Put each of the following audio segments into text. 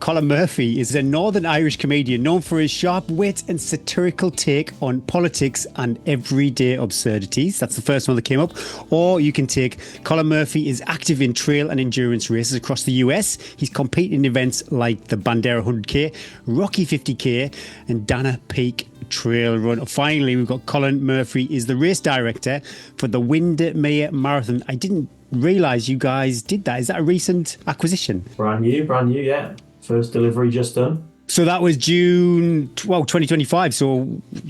Colin Murphy is a Northern Irish comedian known for his sharp wit and satirical take on politics and everyday absurdities. That's the first one that came up. Or you can take Colin Murphy is active in trail and endurance races across the US. He's competed in events like the Bandera 100K, Rocky 50K, and Dana Peak Trail Run. Finally, we've got Colin Murphy is the race director for the Windermere Marathon. I didn't realise you guys did that. Is that a recent acquisition? Brand new, yeah. First delivery just done. So that was June 2025. So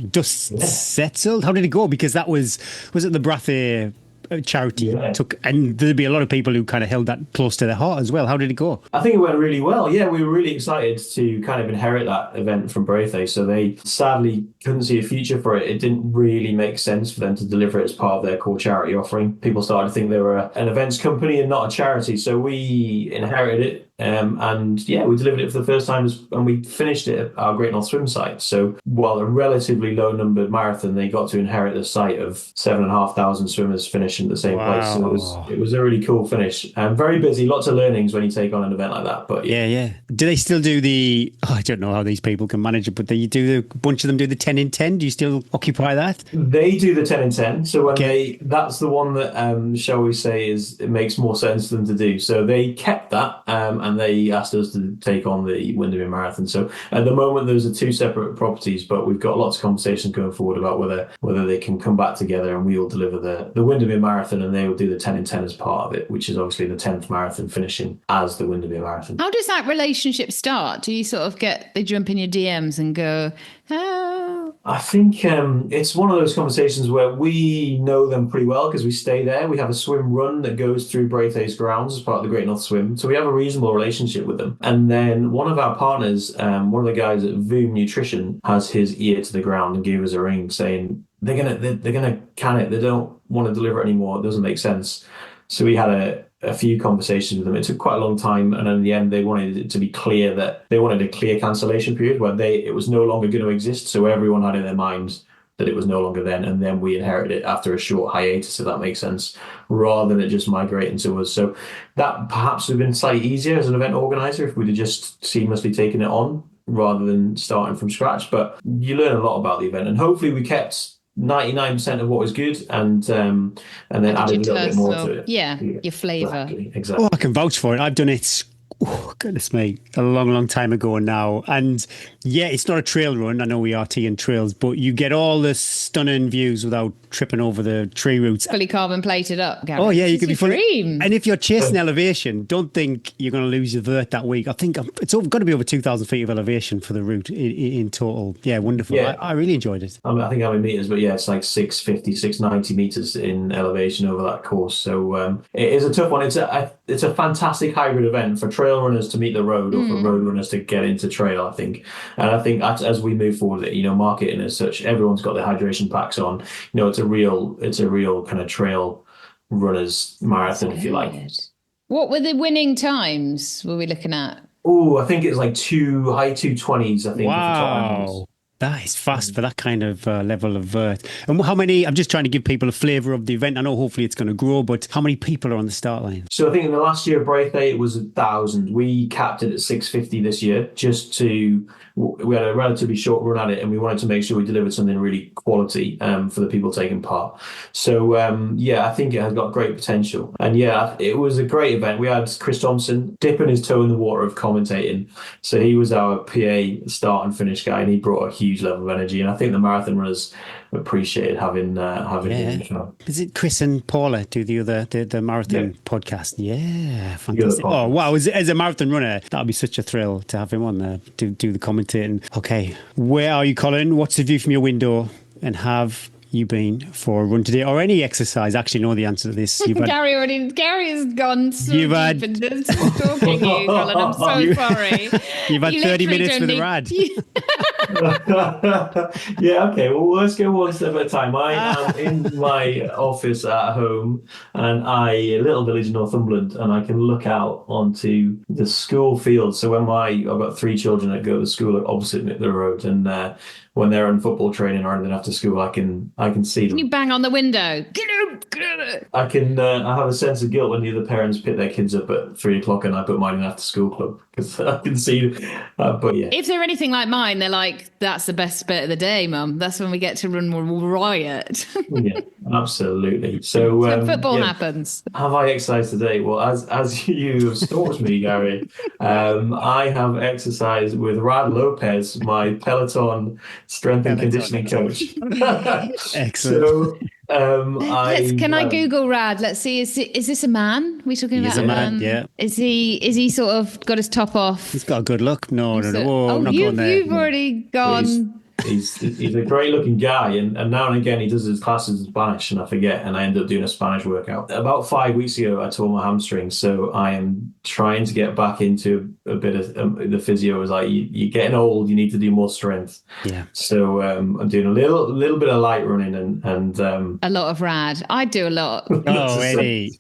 dust settled. How did it go? Because that was it the Brathay charity took, and there'd be a lot of people who kind of held that close to their heart as well. How did it go? I think it went really well. Yeah, we were really excited to kind of inherit that event from Brathay. So they sadly couldn't see a future for it. It didn't really make sense for them to deliver it as part of their core charity offering. People started to think they were an events company and not a charity. So we inherited it. And yeah, we delivered it for the first time and we finished it at our Great North Swim site. So while a relatively low numbered marathon, they got to inherit the site of 7,500 swimmers finishing at the same place. So it was a really cool finish. Very busy, lots of learnings when you take on an event like that. But yeah. Do they still do I don't know how these people can manage it, but a bunch of them do the 10 in 10. Do you still occupy that? They do the 10 in 10. So that's the one that, shall we say, it makes more sense for them to do. So they kept that, and they asked us to take on the Windermere Marathon. So at the moment, those are two separate properties, but we've got lots of conversations going forward about whether they can come back together, and we will deliver the Windermere Marathon and they will do the 10 in 10 as part of it, which is obviously the 10th marathon finishing as the Windermere Marathon. How does that relationship start? Do you sort of they jump in your DMs and go, oh? I think it's one of those conversations where we know them pretty well because we stay there. We have a swim run that goes through Brathay's grounds as part of the Great North Swim. So we have a reasonable relationship with them. And then one of our partners, one of the guys at Voom Nutrition, has his ear to the ground and gave us a ring saying they're gonna can it. They don't want to deliver it anymore. It doesn't make sense. So we had a few conversations with them. It took quite a long time, and in the end they wanted it to be clear that they wanted a clear cancellation period where it was no longer going to exist, so everyone had in their minds that it was no longer then, and then we inherited it after a short hiatus, if that makes sense, rather than it just migrating to us. So that perhaps would have been slightly easier as an event organizer if we'd have just seamlessly taken it on rather than starting from scratch. But you learn a lot about the event, and hopefully we kept 99% of what was good and then added a little bit more to it. Yeah, your flavour. Exactly. Oh, I can vouch for it. I've done it, goodness me, a long time ago now. And yeah, it's not a trail run. I know we are teeing trails, but you get all the stunning views without tripping over the tree roots. Fully carbon plated up, Gary. Oh yeah, you could be fully. Dream. And if you're chasing elevation, don't think you're going to lose your vert that week. I think it's got to be over 2,000 feet of elevation for the route in total. Yeah, wonderful. Yeah. I really enjoyed it. I think how many meters, but yeah, it's like 650, 690 meters in elevation over that course. So it is a tough one. It's a fantastic hybrid event for trail runners to meet the road or for road runners to get into trail, I think. And I think as we move forward, marketing as such, everyone's got their hydration packs on. It's a real kind of trail runners marathon, if you like. What were the winning times were we looking at? Oh, I think it's like high 220s, I think. Wow. That is fast for that kind of level of vert. And how many, I'm just trying to give people a flavour of the event. I know hopefully it's going to grow, but how many people are on the start line? So I think in the last year of Brathay, it was 1,000. We capped it at 650 this year, we had a relatively short run at it, and we wanted to make sure we delivered something really quality for the people taking part. So I think it has got great potential. And yeah, it was a great event. We had Chris Thompson dipping his toe in the water of commentating. So he was our PA start and finish guy, and he brought a huge level of energy. And I think the marathon runners appreciated having him. Is it Chris and Paula do the marathon podcast? Yeah, fantastic. Oh wow, as a marathon runner, that would be such a thrill to have him on there to do the commentating. Okay, where are you, Colin? What's the view from your window? And have you been for a run today or any exercise? Actually know the answer to this. Gary has gone so deep into talking you, Colin. I'm so sorry. You've had 30 minutes with the rad. Yeah, okay. Well, let's go one step at a time. I am in my office at home, and a little village in Northumberland, and I can look out onto the school field. So I've got 3 children that go to school opposite the road, and when they're on football training or anything after school, I can see them. Can you bang on the window? Get I can. I have a sense of guilt when the other parents pick their kids up at 3 o'clock and I put mine in after school club because I can see. But yeah, if they're anything like mine, they're like, "That's the best bit of the day, Mum. That's when we get to run riot." yeah, absolutely. So, football happens. Have I exercised today? Well, as you have stalked me, Gary, I have exercised with Rad Lopez, my Peloton strength and conditioning coach. Excellent. So, Can I Google Rad? Let's see. Is this a man? We talking about a man? Yeah. Is he sort of got his top off? He's got a good look. No. Whoa, I'm not going there. You've already gone. He's a great looking guy, and now and again he does his classes in Spanish, and I forget, and I end up doing a Spanish workout. About 5 weeks ago, I tore my hamstring, so I am trying to get back into a bit of the physio. Was like, you're getting old, you need to do more strength. Yeah. So I'm doing a little bit of light running and a lot of Rad. I do a lot. Oh, Eddie.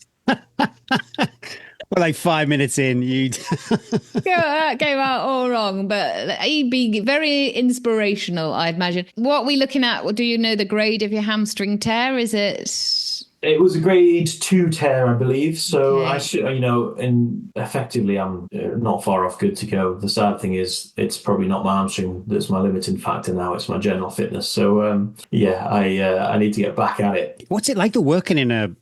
Well, like 5 minutes in, that came out all wrong, but he'd be very inspirational, I'd imagine. What are we looking at? Do you know the grade of your hamstring tear? Is it? It was a grade 2 tear, I believe. So okay. I should, and effectively, I'm not far off good to go. The sad thing is, it's probably not my hamstring that's my limiting factor now. It's my general fitness. So I need to get back at it. What's it like to working in an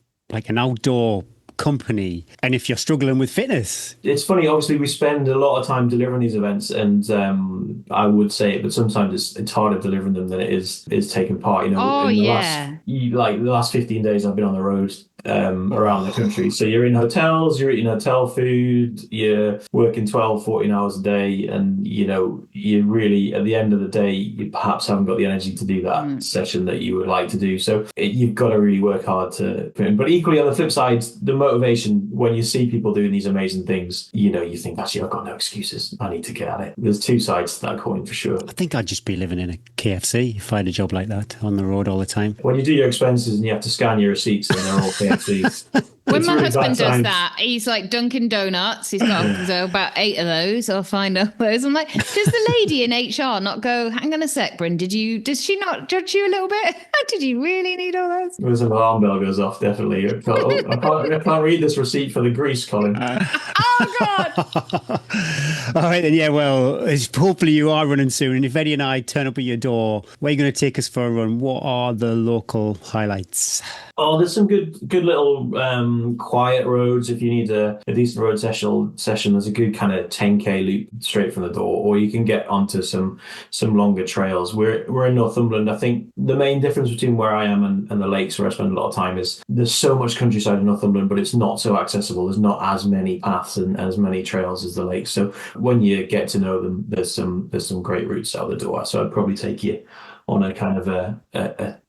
outdoor company, and if you're struggling with fitness? It's funny, obviously we spend a lot of time delivering these events, and I would say it, but sometimes it's harder delivering them than it is taking part. The last 15 days I've been on the road around the country. So you're in hotels, you're eating hotel food, you're working 12, 14 hours a day, and you really, at the end of the day, you perhaps haven't got the energy to do that session that you would like to do. So you've got to really work hard to put in. But equally, on the flip side, the motivation, when you see people doing these amazing things, you think, actually, I've got no excuses. I need to get at it. There's two sides to that coin for sure. I think I'd just be living in a KFC if I had a job like that on the road all the time. When you do your expenses and you have to scan your receipts and they're all KFCs. When my husband does that, he's like Dunkin' Donuts. He's got about 8 of those. I'll find out those. I'm like, does the lady in HR not go, hang on a sec, Bryn, does she not judge you a little bit? Did you really need all those? There's an alarm bell goes off, definitely. I can't read this receipt for the grease, Colin. Oh, God. All right, then, yeah, well, hopefully you are running soon. And if Eddie and I turn up at your door, where are you going to take us for a run? What are the local highlights? Oh, there's some good little quiet roads. If you need a decent road session, there's a good kind of 10k loop straight from the door, or you can get onto some longer trails. We're in Northumberland. I think the main difference between where I am and the lakes where I spend a lot of time is there's so much countryside in Northumberland, but it's not so accessible. There's not as many paths and as many trails as the lakes. So when you get to know them, there's some great routes out the door. So I'd probably take you on a kind of a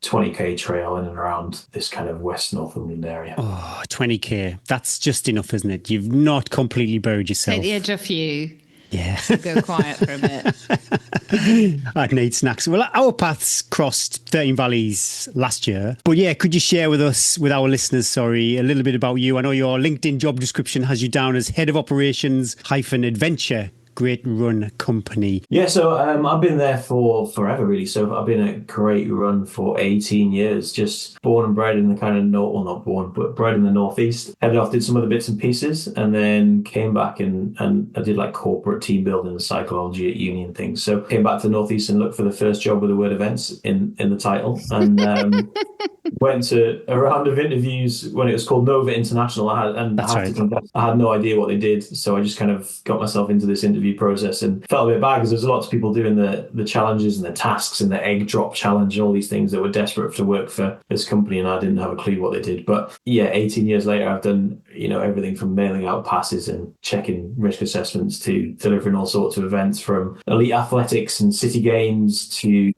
20k trail in and around this kind of West Northumberland area. Oh, 20k. That's just enough, isn't it? You've not completely buried yourself. Take the edge off you. Yeah. Go quiet for a bit. I'd need snacks. Well, our paths crossed 13 Valleys last year. But yeah, could you share with us, with our listeners, a little bit about you? I know your LinkedIn job description has you down as Head of Operations -Adventure Great Run Company. Yeah, so I've been there for forever, really. So I've been at Great Run for 18 years, just born and bred in the kind of not born, but bred in the Northeast. Headed off, did some other bits and pieces, and then came back and I did like corporate team building and psychology at uni and things. So came back to the Northeast and looked for the first job with the word events in the title, and went to a round of interviews when it was called Nova International. I had no idea what they did, so I just kind of got myself into this interview process and felt a bit bad because there's lots of people doing the challenges and the tasks and the egg drop challenge and all these things that were desperate to work for this company, and I didn't have a clue what they did. But yeah, 18 years later, I've done everything from mailing out passes and checking risk assessments to delivering all sorts of events, from elite athletics and city games to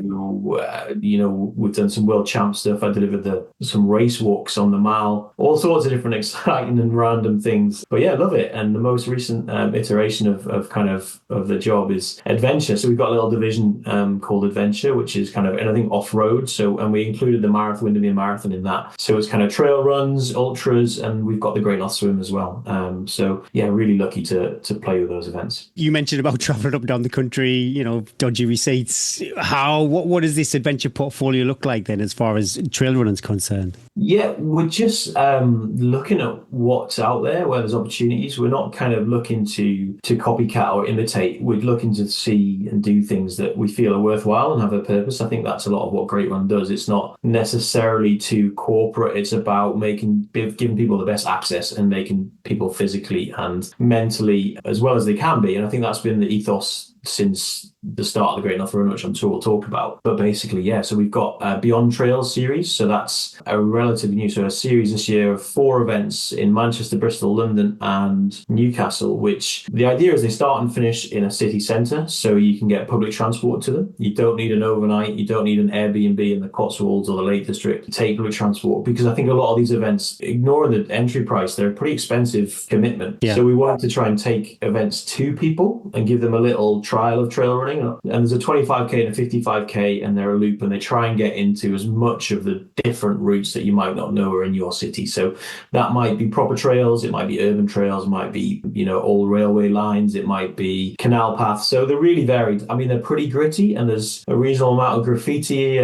we've done some world champ stuff. I delivered some race walks on the mile, all sorts of different exciting and random things. But yeah, love it. And the most recent iteration of kind of of the job is adventure. So we've got a little division called Adventure, which is kind of anything off-road. And we included the Windermere Marathon in that. So it's kind of trail runs, ultras, and we've got the Great North Swim as well. So yeah, really lucky to play with those events. You mentioned about traveling up and down the country, dodgy receipts. What does this adventure portfolio look like then, as far as trail running is concerned? Yeah, we're just looking at what's out there, where there's opportunities. We're not kind of looking to copycat or imitate. We're looking to see and do things that we feel are worthwhile and have a purpose. I think that's a lot of what Great Run does. It's not necessarily too corporate. It's about giving people the best access and making people physically and mentally as well as they can be. And I think that's been the ethos since the start of the Great North Run, which I'm sure we'll talk about. But basically, yeah, so we've got a Beyond Trails series. So that's a relatively new, a series this year of 4 events in Manchester, Bristol, London and Newcastle, which the idea is they start and finish in a city centre, so you can get public transport to them. You don't need an overnight, you don't need an Airbnb in the Cotswolds or the Lake District to take public transport, because I think a lot of these events, ignoring the entry price, they're a pretty expensive commitment. Yeah. So we wanted to try and take events to people and give them a little trial of trail running. And there's a 25k and a 55k, and they're a loop, and they try and get into as much of the different routes that you might not know are in your city. So that might be proper trails, it might be urban trails, it might be, old railway lines, it might be canal paths. So they're really varied. I mean, they're pretty gritty, and there's a reasonable amount of graffiti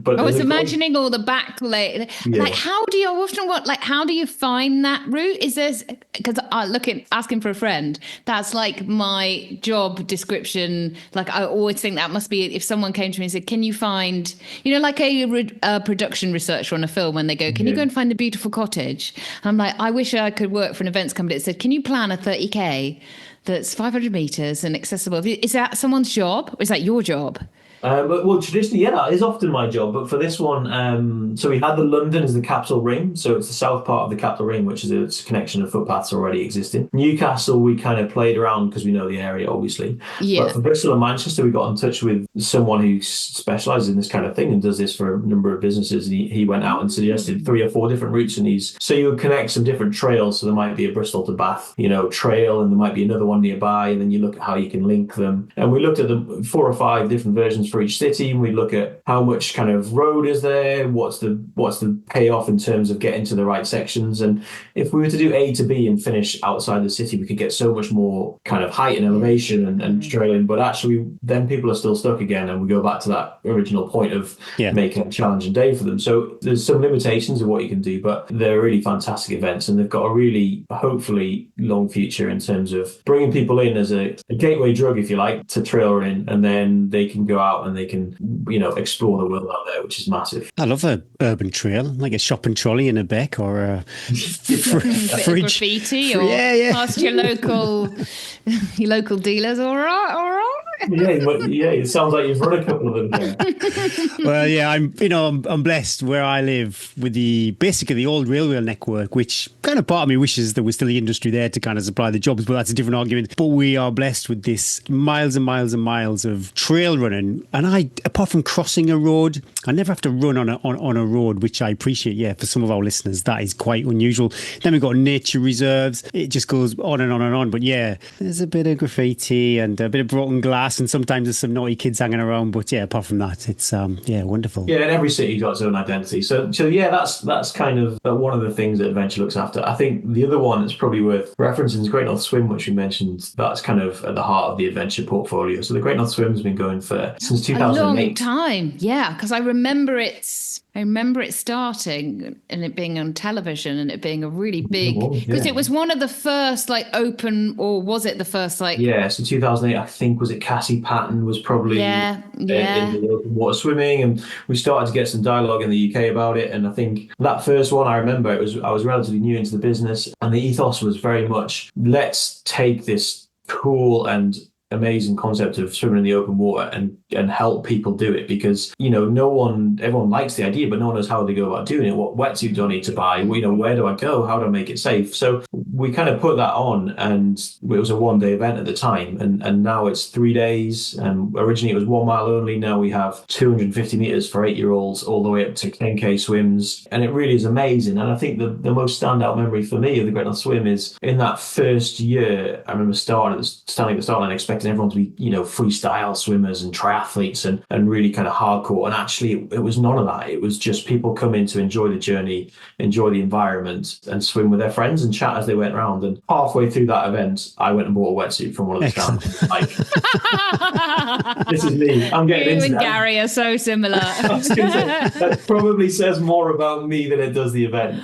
but I was imagining all the backlit. Yeah. Like, how do you find that route? Is there, because asking for a friend, that's like my job description. Like, I always think that must be, if someone came to me and said, can you find, like a production researcher on a film, when they go, can you go and find a beautiful cottage? And I'm like, I wish I could work for an events company that said, can you plan a 30k that's 500 meters and accessible? Is that someone's job, or is that your job? Well, traditionally, yeah, that is often my job. But for this one, so we had the London as the capital ring. So it's the south part of the capital ring, which is a connection of footpaths already existing. Newcastle, we kind of played around because we know the area, obviously. Yeah. But for Bristol and Manchester, we got in touch with someone who specialises in this kind of thing and does this for a number of businesses. And he went out and suggested 3 or 4 different routes. And so you would connect some different trails. So there might be a Bristol to Bath, trail, and there might be another one nearby. And then you look at how you can link them. And we looked at the 4 or 5 different versions for each city, and we look at how much kind of road is there, what's the payoff in terms of getting to the right sections. And if we were to do A to B and finish outside the city, we could get so much more kind of height and elevation and trailing, but actually then people are still stuck again, and we go back to that original point of making a challenging day for them. So there's some limitations of what you can do, but they're really fantastic events, and they've got a really, hopefully, long future in terms of bringing people in as a gateway drug, if you like, to trail running, and then they can go out and they can explore the world out there, which is massive. I love a urban trail, like a shopping trolley in a beck, or a fridge graffiti, or past your local dealers. All right. Yeah, it sounds like you've run a couple of them. Well, yeah, I'm blessed where I live with basically the old railway network, which kind of part of me wishes there was still the industry there to kind of supply the jobs, but that's a different argument. But we are blessed with this miles and miles and miles of trail running, and apart from crossing a road, I never have to run on a road, which I appreciate. Yeah, for some of our listeners, that is quite unusual. Then we've got nature reserves. It just goes on and on and on. But yeah, there's a bit of graffiti and a bit of broken glass, and sometimes there's some naughty kids hanging around. But yeah, apart from that, it's wonderful. Yeah, and every city's got its own identity. So yeah, that's kind of one of the things that Adventure looks after. I think the other one that's probably worth referencing is Great North Swim, which we mentioned. That's kind of at the heart of the Adventure portfolio. So the Great North Swim has been going since 2008. A long time, yeah, because I remember it starting and it being on television and it being a really big, because it was one of the first open, or was it the first so 2008, I think, was it Cassie Patton was probably in the open water swimming, and we started to get some dialogue in the UK about it. And I think that first one, I remember I was relatively new into the business, and the ethos was very much, let's take this cool and amazing concept of swimming in the open water and help people do it, because everyone likes the idea, but no one knows how they go about doing it. What wetsuit do I need to buy? Where do I go? How do I make it safe? So we kind of put that on, and it was a 1-day event at the time, and now it's 3 days. And originally it was 1 mile only. Now we have 250 meters for 8-year-olds all the way up to 10K swims, and it really is amazing. And I think the most standout memory for me of the Great North Swim is in that first year. I remember standing at the start line expecting everyone to be freestyle swimmers and triathletes and really kind of hardcore, and actually it was none of that. It was just people come in to enjoy the journey, enjoy the environment, and swim with their friends and chat as they went around. And halfway through that event, I went and bought a wetsuit from one of the stands. Like, this is me. I'm getting into You and that. Gary are so similar. That probably says more about me than it does the event.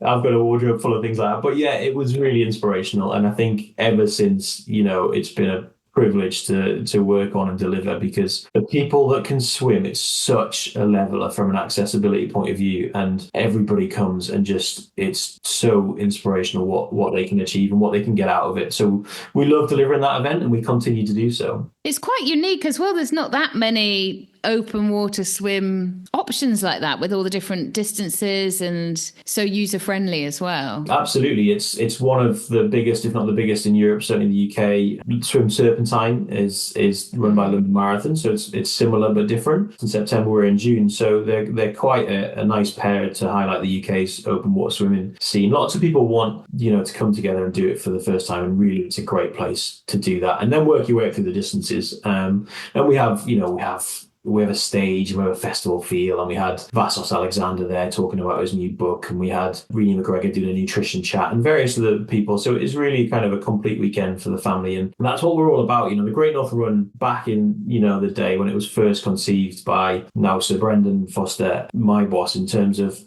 I've got a wardrobe full of things like that. But yeah, it was really inspirational. And I think ever since, it's been a privilege to work on and deliver, because the people that can swim, it's such a leveler from an accessibility point of view, and everybody comes and just, it's so inspirational what they can achieve and what they can get out of it. So we love delivering that event, and we continue to do so. It's quite unique as well. There's not that many open water swim options like that, with all the different distances, and so user friendly as well. Absolutely. It's one of the biggest, if not the biggest, in Europe, certainly in the UK. Swim Serpentine is run by Windermere Marathon, so it's similar but different. In September, we're in June, so they're quite a nice pair to highlight the UK's open water swimming scene. Lots of people want to come together and do it for the first time, and really it's a great place to do that, and then work your way up through the distances. And we have a stage, and we have a festival feel, and we had Vassos Alexander there talking about his new book, and we had Renee McGregor doing a nutrition chat, and various other people. So it's really kind of a complete weekend for the family, and that's what we're all about. The Great North Run, back in the day when it was first conceived by now Sir Brendan Foster, my boss, in terms of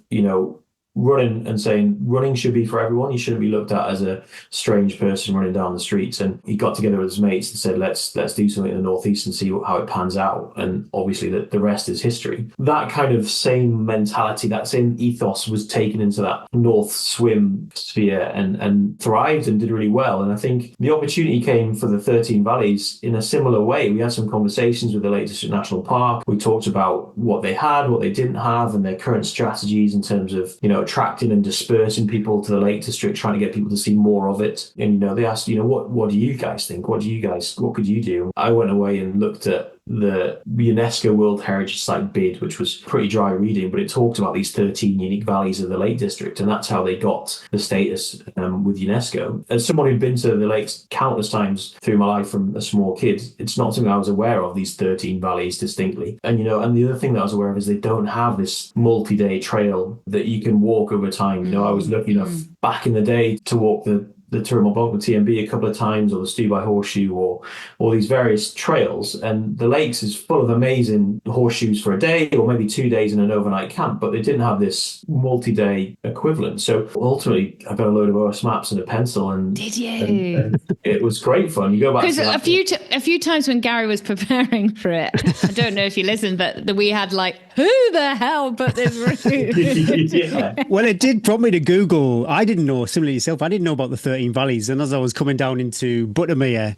running and saying running should be for everyone. You shouldn't be looked at as a strange person running down the streets. And he got together with his mates and said, let's do something in the Northeast and see how it pans out. And obviously the rest is history. That kind of same mentality, that same ethos was taken into that North Swim sphere and thrived and did really well. And I think the opportunity came for the 13 Valleys in a similar way. We had some conversations with the Lake District National Park. We talked about what they had, what they didn't have, and their current strategies in terms of, attracting and dispersing people to the Lake District, trying to get people to see more of it. And they asked, what do you guys think? What could you do? I went away and looked at the UNESCO World Heritage Site bid, which was pretty dry reading, but it talked about these 13 unique valleys of the Lake District, and that's how they got the status with UNESCO. As someone who'd been to the lakes countless times through my life from a small kid, it's not something I was aware of, these 13 valleys distinctly. And and the other thing that I was aware of is they don't have this multi-day trail that you can walk over time. I was lucky enough back in the day to walk the Turramel Bog with TMB a couple of times, or the Stew by Horseshoe, or all these various trails. And the lakes is full of amazing horseshoes for a day, or maybe 2 days in an overnight camp, but they didn't have this multi-day equivalent. So ultimately, I got a load of OS maps and a pencil, and did you? And it was great fun. You go back because a few times when Gary was preparing for it, I don't know if you listened, but we had who the hell put this route? Yeah. Well, it did prompt me to Google. I didn't know, similar to yourself, I didn't know about the 13 valleys. And as I was coming down into Windermere,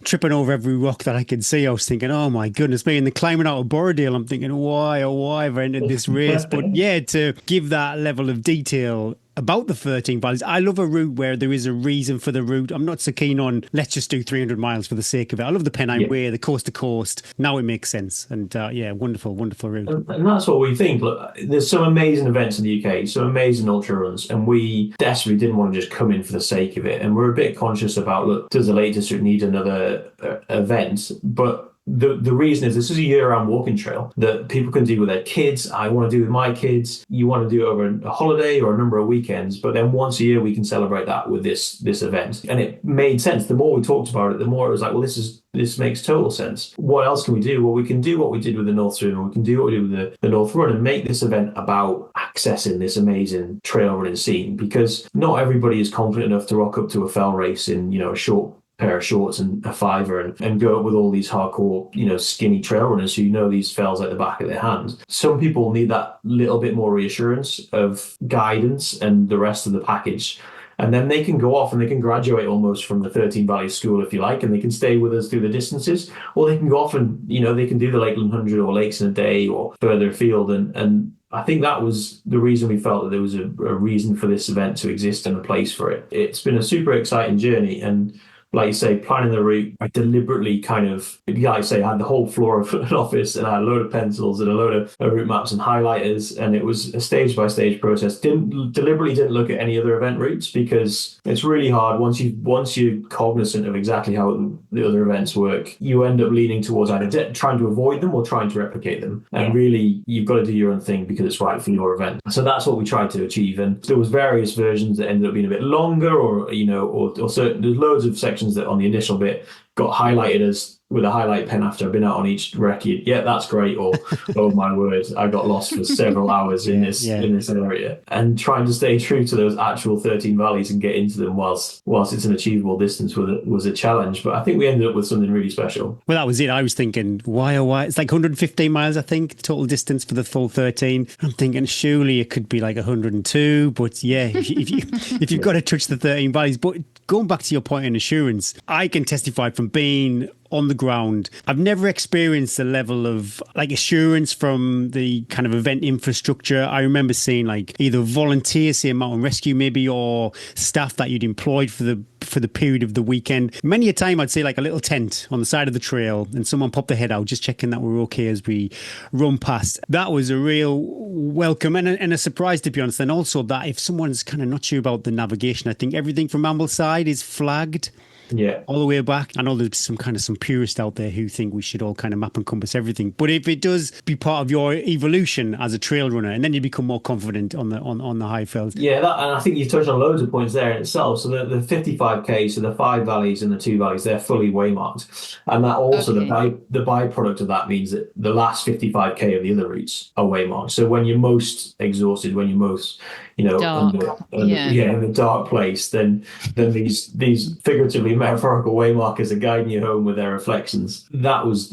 tripping over every rock that I could see, I was thinking, oh my goodness me. And the climbing out of Borrowdale, I'm thinking, why have I entered this race? But yeah, to give that level of detail about the 13 valleys. I love a route where there is a reason for the route. I'm not so keen on let's just do 300 miles for the sake of it. I love the Pennine Way, the coast to coast. Now it makes sense. And wonderful route. And that's what we think. Look, there's some amazing events in the UK, some amazing ultra runs, and we desperately didn't want to just come in for the sake of it. And we're a bit conscious about, look, does the Lake District need another event? But the reason is this is a year-round walking trail that people can do with their kids. I want to do with my kids. You want to do it over a holiday or a number of weekends, but then once a year we can celebrate that with this event. And it made sense. The more we talked about it, the more it was like, well, this makes total sense. What else can we do? Well, we can do what we did with the North Swim, and we can do what we did with the North Run, and make this event about accessing this amazing trail running scene, because not everybody is confident enough to rock up to a fell race in a short pair of shorts and a fiver and go up with all these hardcore, skinny trail runners who these fells like the back of their hand. Some people need that little bit more reassurance of guidance and the rest of the package. And then they can go off and they can graduate almost from the 13 Valleys School, if you like, and they can stay with us through the distances, or they can go off and, they can do the Lakeland 100 or Lakes in a day or further afield. And I think that was the reason we felt that there was a reason for this event to exist and a place for it. It's been a super exciting journey. And like you say, planning the route, I deliberately kind of, like I say, I had the whole floor of an office and I had a load of pencils and a load of route maps and highlighters. And it was a stage by stage process. Deliberately didn't look at any other event routes because it's really hard. Once you're cognizant of exactly how the other events work, you end up leaning towards either trying to avoid them or trying to replicate them. And really, you've got to do your own thing because it's right for your event. So that's what we tried to achieve. And there was various versions that ended up being a bit longer or certain, there's loads of sections that on the initial bit got highlighted as with a highlight pen after I've been out on each recce. Yeah, that's great. Or, oh my word, I got lost for several hours in this area. And trying to stay true to those actual 13 valleys and get into them whilst it's an achievable distance was a challenge. But I think we ended up with something really special. Well, that was it. I was thinking, why? It's like 115 miles, I think, total distance for the full 13. I'm thinking, surely it could be like 102. But yeah, if you've got to touch the 13 valleys. But going back to your point on assurance, I can testify from being on the ground, I've never experienced a level of like assurance from the kind of event infrastructure. I remember seeing like either volunteers, say mountain rescue maybe, or staff that you'd employed for the period of the weekend. Many a time I'd see like a little tent on the side of the trail and someone popped their head out just checking that we're okay as we run past. That was a real welcome and a surprise, to be honest. And also that if someone's kind of not sure about the navigation, I think everything from Ambleside is flagged. Yeah, all the way back. I know there's some purists out there who think we should all kind of map and compass everything. But if it does be part of your evolution as a trail runner, and then you become more confident on the high fells. Yeah, and I think you've touched on loads of points there in itself. So the 55k, so the 5 valleys and the 2 valleys, they're fully waymarked, and that also the byproduct of that means that the last 55k of the other routes are waymarked. So when you're most exhausted, when you're most dark. In a dark place, then these figuratively metaphorical waymarkers are guiding you home with their reflections. That was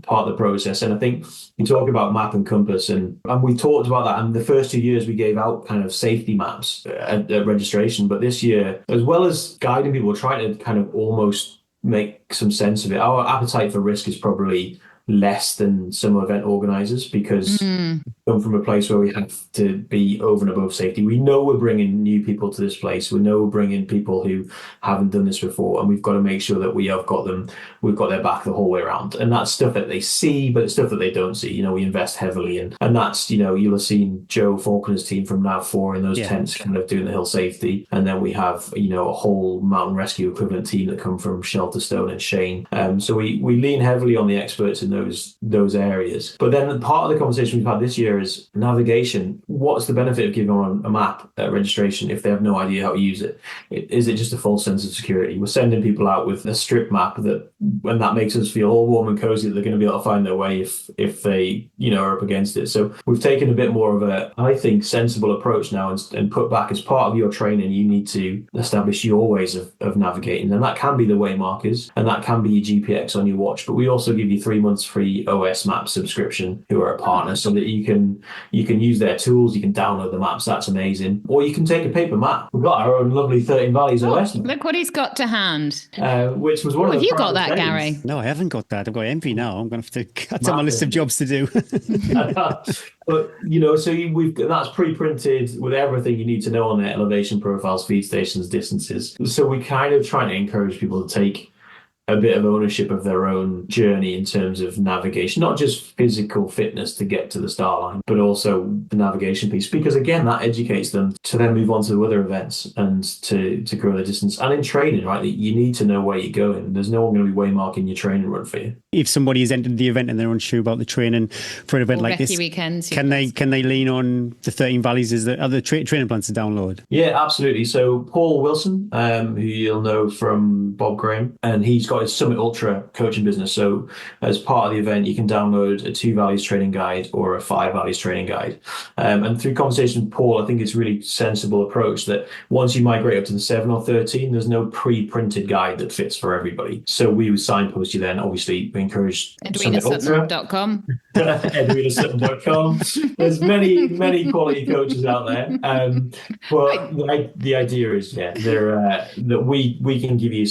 part of the process. And I think you talk about map and compass, and we talked about that. And the first 2 years we gave out kind of safety maps at registration, but this year, as well as guiding people, trying to kind of almost make some sense of it. Our appetite for risk is probably less than some event organizers because we come from a place where we have to be over and above safety. We know we're bringing new people to this place. We know we're bringing people who haven't done this before, and we've got to make sure that we've got their back the whole way around. And that's stuff that they see, but it's stuff that they don't see. We invest heavily in, and that's, you'll have seen Joe Faulkner's team from NAV4 in those tents kind of doing the hill safety. And then we have, a whole mountain rescue equivalent team that come from Shelterstone and Shane. So we lean heavily on the experts in those areas. But then part of the conversation we've had this year is navigation. What's the benefit of giving on a map at registration if they have no idea how to use it? Is it just a false sense of security? We're sending people out with a strip map when that makes us feel all warm and cozy that they're going to be able to find their way if they are up against it. So we've taken a bit more of a, I think, sensible approach now and put back as part of your training, you need to establish your ways of navigating. And that can be the way markers and that can be your GPX on your watch. But we also give you 3 months free OS map subscription, who are a partner, so that you can use their tools, you can download the maps. That's amazing. Or you can take a paper map. We've got our own lovely 13 Valleys OS map. Look what he's got to hand. Which was one of the. Have you got that, Gary? No, I haven't got that. I've got envy now. I'm going to have to. That's on my list of jobs to do. But so that's pre-printed with everything you need to know on their elevation profiles, feed stations, distances. So we kind of trying to encourage people to take a bit of ownership of their own journey in terms of navigation, not just physical fitness to get to the start line, but also the navigation piece, because again, that educates them to then move on to other events and to grow the distance. And in training, right, you need to know where you're going. There's no one going to be waymarking your training run for you. If somebody has entered the event and they're unsure about the training for an event like this, weekends, can they lean on the 13 Valleys? Are the training plans to download? Yeah, absolutely. So Paul Wilson, who you'll know from Bob Graham, and he's got started Summit Ultra coaching business. So as part of the event, you can download a 2 values training guide or a 5 values training guide. And through conversation with Paul, I think it's a really sensible approach that once you migrate up to the 7 or 13, there's no pre-printed guide that fits for everybody. So we would signpost you then. Obviously, we encourage EdwinaSutton.com. EdwinaSutton.com. There's many quality coaches out there. But the idea is, that we can give you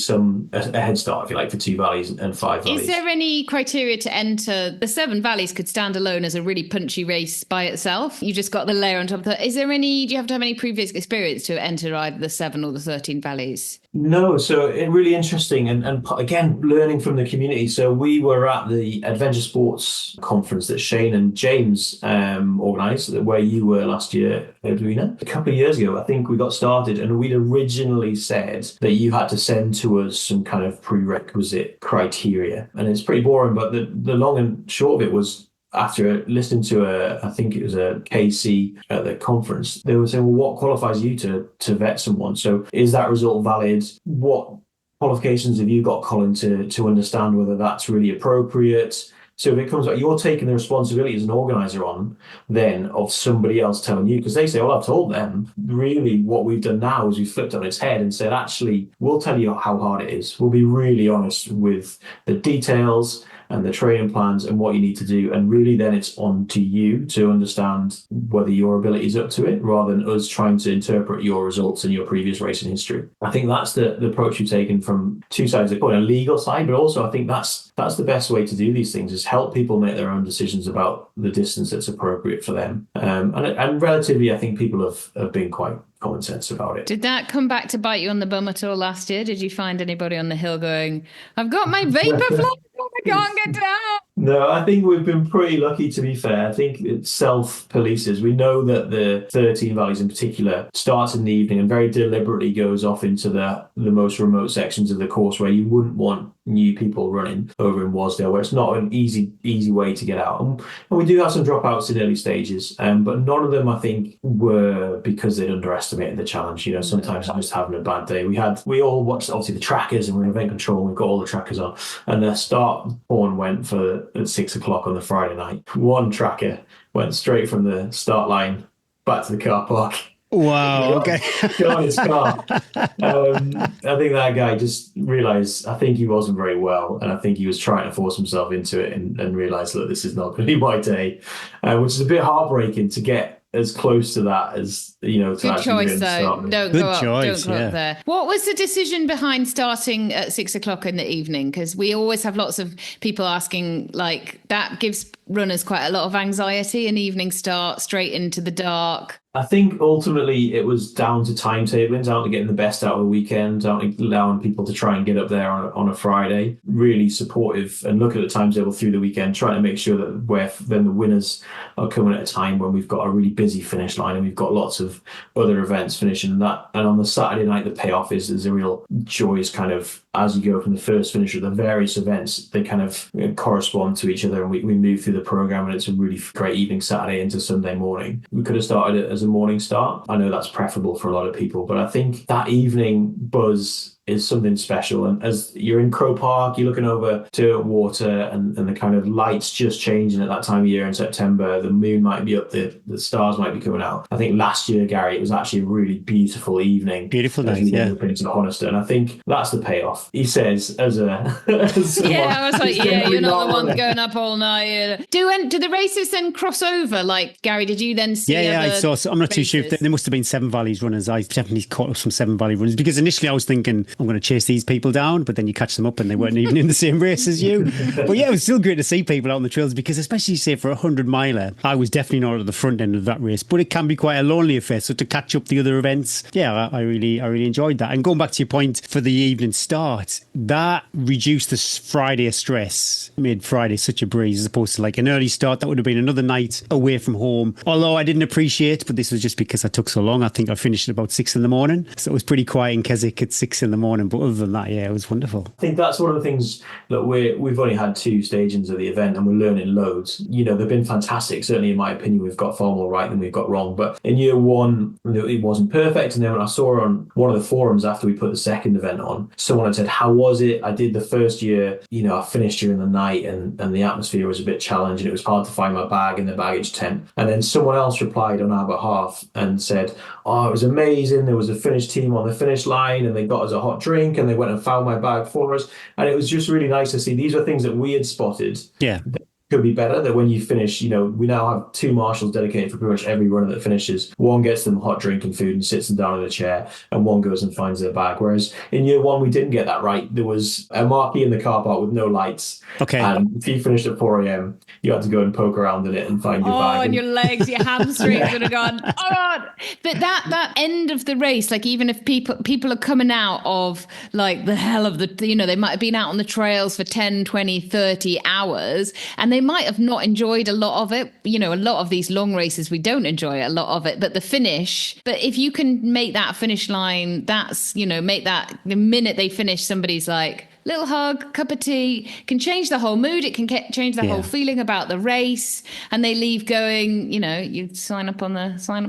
a head start, if you like, for 2 valleys and 5 valleys. Is there any criteria to enter? The 7 valleys could stand alone as a really punchy race by itself. You just got the layer on top of that. Do you have to have any previous experience to enter either the 7 or the 13 valleys? No, so it really interesting and again, learning from the community. So we were at the Adventure Sports conference that Shane and James organised, where you were last year, Edwina. A couple of years ago, I think we got started, and we'd originally said that you had to send to us some kind of prerequisite criteria. And it's pretty boring, but the long and short of it was, after listening to I think it was a KC at the conference, they were saying, well, what qualifies you to vet someone? So is that result valid? What qualifications have you got, Colin, to understand whether that's really appropriate? So if it comes out, you're taking the responsibility as an organizer on then of somebody else telling you, because they say, well, I've told them. Really what we've done now is we've flipped on its head and said, actually, we'll tell you how hard it is. We'll be really honest with the details and the training plans and what you need to do. And really then it's on to you to understand whether your ability is up to it, rather than us trying to interpret your results and your previous racing history. I think that's the approach you've taken from 2 sides of the coin, a legal side, but also I think that's the best way to do these things, is help people make their own decisions about the distance that's appropriate for them. And relatively, I think people have been quite common sense about it. Did that come back to bite you on the bum at all last year? Did you find anybody on the hill going, I've got my vapor fly, I can't get down? No, I think we've been pretty lucky, to be fair. I think it self-polices. We know that the 13 valleys in particular starts in the evening and very deliberately goes off into the most remote sections of the course where you wouldn't want new people running over in Wasdale, where it's not an easy way to get out. And we do have some dropouts in early stages, but none of them, I think, were because they'd underestimated the challenge. You know, sometimes just having a bad day. We all watched, obviously, the trackers, and we're in event control, and we've got all the trackers on. And the start horn went at 6 o'clock on the Friday night. One tracker went straight from the start line back to the car park. Wow, okay. Got on his car. I think that guy just realised, I think he wasn't very well, and I think he was trying to force himself into it and realised, look, this is not going to be my day, which is a bit heartbreaking to get as close to that as, you know, to good choice though. Don't go up there. What was the decision behind starting at 6 o'clock in the evening? Because we always have lots of people asking, like, that gives runners quite a lot of anxiety, an evening start straight into the dark. I think ultimately it was down to timetabling, down to getting the best out of the weekend, down to allowing people to try and get up there on a Friday. Really supportive and look at the timetable through the weekend, trying to make sure that then the winners are coming at a time when we've got a really busy finish line and we've got lots of other events finishing that. And on the Saturday night, the payoff is a real joyous kind of, as you go from the first finish of the various events, they kind of correspond to each other, and we move through the program, and it's a really great evening Saturday into Sunday morning. We could have started it as a morning start. I know that's preferable for a lot of people, but I think that evening buzz is something special. And as you're in Crow Park, you're looking over to water and the kind of lights just changing at that time of year in September. The moon might be up, the stars might be coming out. I think last year, Gary, it was actually a really beautiful evening. Beautiful night, yeah. Into Honister, and I think that's the payoff. He says, I was like, you're not the one going up all night. Do the races then cross over? Like, Gary, did you then see? Yeah, I saw. I'm not too sure if there must have been 7 Valleys runners. I definitely caught up some 7 Valley runners, because initially I was thinking, I'm going to chase these people down, but then you catch them up and they weren't even in the same race as you. But yeah, it was still great to see people out on the trails, because especially, say, for a 100-miler, I was definitely not at the front end of that race, but it can be quite a lonely affair. So to catch up the other events, yeah, I really enjoyed that. And going back to your point for the evening start, that reduced the Friday stress, made Friday such a breeze, as opposed to like an early start that would have been another night away from home. Although I didn't appreciate, but this was just because I took so long. I think I finished at about 6 a.m, so it was pretty quiet in Keswick at 6 a.m. morning. But other than that, yeah, it was wonderful. I think that's one of the things that we've only had 2 stages of the event and we're learning loads. They've been fantastic. Certainly, in my opinion, we've got far more right than we've got wrong. But in year 1, it wasn't perfect. And then when I saw on one of the forums after we put the second event on, someone had said, how was it? I did the first year, I finished during the night and the atmosphere was a bit challenging. It was hard to find my bag in the baggage tent. And then someone else replied on our behalf and said, oh, it was amazing. There was a Finnish team on the finish line and they got us a hot drink and they went and found my bag for us. And it was just really nice to see. These are things that we had spotted. Yeah. Could be better, that when you finish, we now have 2 marshals dedicated for pretty much every runner that finishes. One gets them hot drink and food and sits them down in a chair, and one goes and finds their bag. Whereas in year 1, we didn't get that right. There was a marquee in the car park with no lights. Okay. And if you finished at 4 a.m., you had to go and poke around in it and find your bag. Oh, and your legs, your hamstrings would have gone, oh God. But that end of the race, like even if people are coming out of like the hell of the, they might have been out on the trails for 10, 20, 30 hours, and they might have not enjoyed a lot of it. A lot of these long races, we don't enjoy a lot of it, but the finish, but if you can make that finish line, that's, make that the minute they finish, somebody's like, little hug, cup of tea, can change the whole mood. It can change the whole feeling about the race, and they leave going. You sign up for the next one.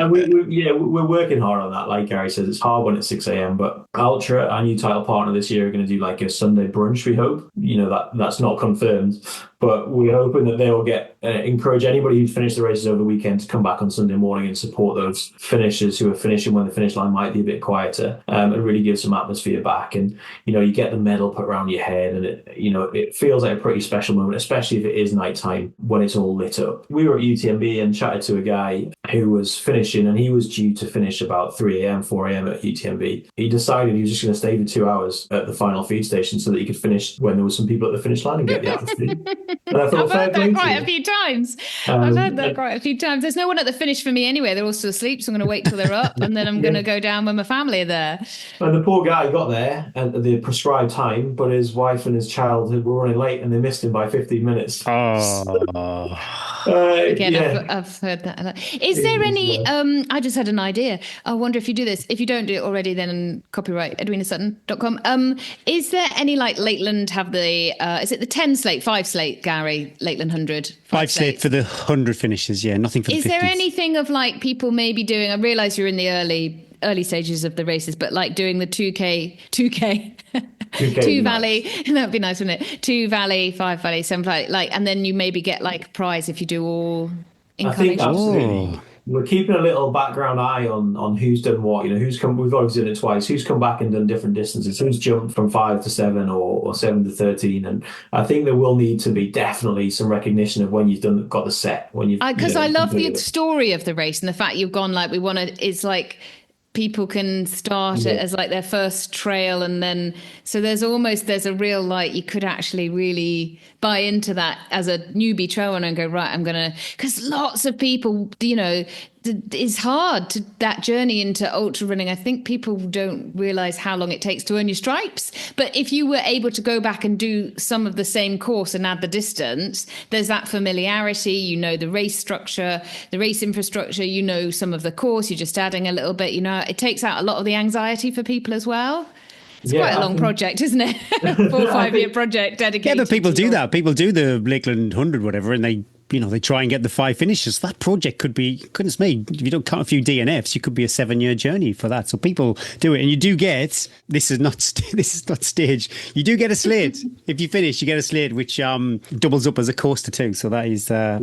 And we're working hard on that. Like Gary says, it's hard when it's 6 a.m. But Altra, our new title partner this year, are going to do like a Sunday brunch. We hope. That's not confirmed, but we're hoping that they will encourage anybody who's finished the races over the weekend to come back on Sunday morning and support those finishers who are finishing when the finish line might be a bit quieter, and really give some atmosphere back. And you get the medal put around your head, and it feels like a pretty special moment, especially if it is nighttime when it's all lit up. We were at UTMB and chatted to a guy who was finishing, and he was due to finish about 3 a.m., 4 a.m. at UTMB. He decided he was just going to stay for 2 hours at the final feed station so that he could finish when there was some people at the finish line and get the atmosphere. I've heard that quite a few times. There's no one at the finish for me anyway. They're all still asleep, so I'm going to wait till they're up, and then I'm going to go down when my family are there. And the poor guy got there at the prescribed time, but his wife and his child were running late, and they missed him by 15 minutes. Oh. I've heard that. Is there any, I just had an idea. I wonder if you do this. If you don't do it already, then copyright edwinasutton.com. Is there any, like Lakeland have the, is it the 10 slate, 5 slate, Gary, Lakeland 100? 5 slate for the 100 finishes, yeah, nothing for the 50s. Is there anything of like people maybe doing, I realise you're in the early stages of the races, but like doing the 2K, 2 Valley, that'd be nice, wouldn't it? 2 Valley, 5 Valley, 7 Valley, like, and then you maybe get like a prize if you do all incarnations. I think absolutely. We're keeping a little background eye on who's done what, who's come, we've obviously done it twice, who's come back and done different distances, who's jumped from 5 to 7 or 7 to 13. And I think there will need to be definitely some recognition of when you've got the set, when you've, because I love the story of the race and the fact you've gone like, we want to, it's like, people can start it as like their first trail, and then so there's a real like you could actually really buy into that as a newbie trail runner and go, right, I'm gonna, because lots of people, it's hard to that journey into ultra running. I think people don't realize how long it takes to earn your stripes, but if you were able to go back and do some of the same course and add the distance, there's that familiarity, the race structure, the race infrastructure, some of the course, you're just adding a little bit, it takes out a lot of the anxiety for people as well. It's quite a long project, isn't it? 4 or 5 year project dedicated. Yeah, but people do that. People do the Lakeland 100, whatever, and they try and get the 5 finishes. That project could be, goodness me, if you don't count a few DNFs, you could be a 7-year journey for that. So people do it, and you do get, this is not stage. You do get a slate. If you finish, you get a slate, which doubles up as a coaster too. So that is, I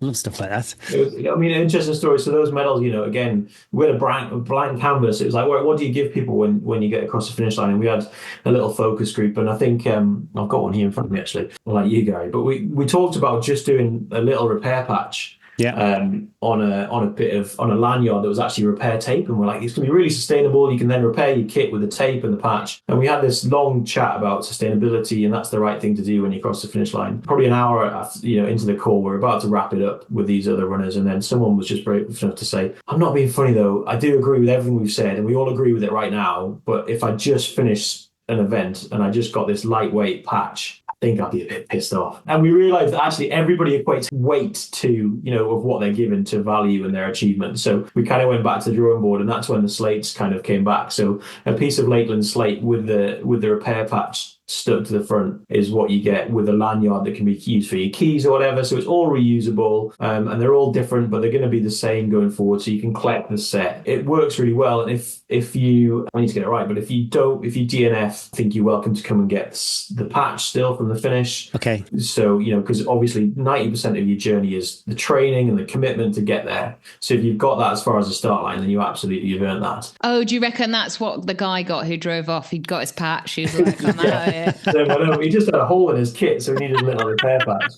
love stuff like that. Interesting story. So those medals, again, we had a blank canvas. It was like, what do you give people when you get across the finish line? And we had a little focus group, and I think I've got one here in front of me actually, like you, Gary. But we talked about just doing a little repair patch on a lanyard that was actually repair tape, and we're like, it's gonna be really sustainable. You can then repair your kit with the tape and the patch. And we had this long chat about sustainability, and that's the right thing to do when you cross the finish line. Probably an hour after, into the call, we're about to wrap it up with these other runners, and then someone was just brave enough to say, I'm not being funny though, I do agree with everything we've said, and we all agree with it right now, but if I just finish an event and I just got this lightweight patch, think I'd be a bit pissed off. And we realized that actually everybody equates weight to, of what they're given to value and their achievement. So we kind of went back to the drawing board, and that's when the slates kind of came back. So a piece of Lakeland slate with the repair patch stuck to the front is what you get with a lanyard that can be used for your keys or whatever. So it's all reusable, and they're all different, but they're going to be the same going forward. So you can collect the set. It works really well. And if you, I need to get it right, but if you DNF, I think you're welcome to come and get the patch still from the finish. Okay. So, because obviously 90% of your journey is the training and the commitment to get there. So if you've got that as far as the start line, then you've earned that. Oh, do you reckon that's what the guy got who drove off? He'd got his patch. He was like, I'm out here. No, he just had a hole in his kit, so he needed a little repair patch.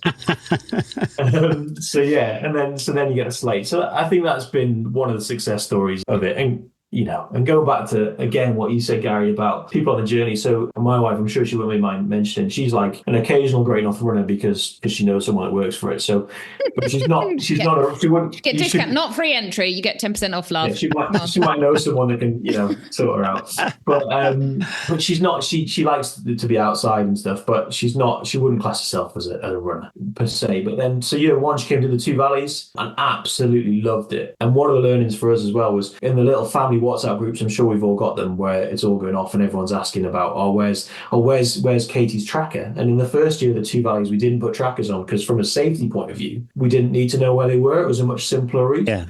So then you get a slate. So I think that's been one of the success stories of it. And and going back to, again, what you said, Gary, about people on the journey. So my wife, I'm sure she wouldn't mind mentioning, she's like an occasional Great North runner because she knows someone that works for it. So but she wouldn't get discount, not free entry. You get 10% off, love. Yeah, she might know someone that can, sort her out. But she's not, she likes to be outside and stuff, but she wouldn't class herself as a runner per se. But then, so year one, she came to the Two Valleys and absolutely loved it. And one of the learnings for us as well was in the little family WhatsApp groups, I'm sure we've all got them, where it's all going off and everyone's asking about, where's Katie's tracker? And in the first year of the Two Valleys, we didn't put trackers on because from a safety point of view, we didn't need to know where they were. It was a much simpler route. Yeah.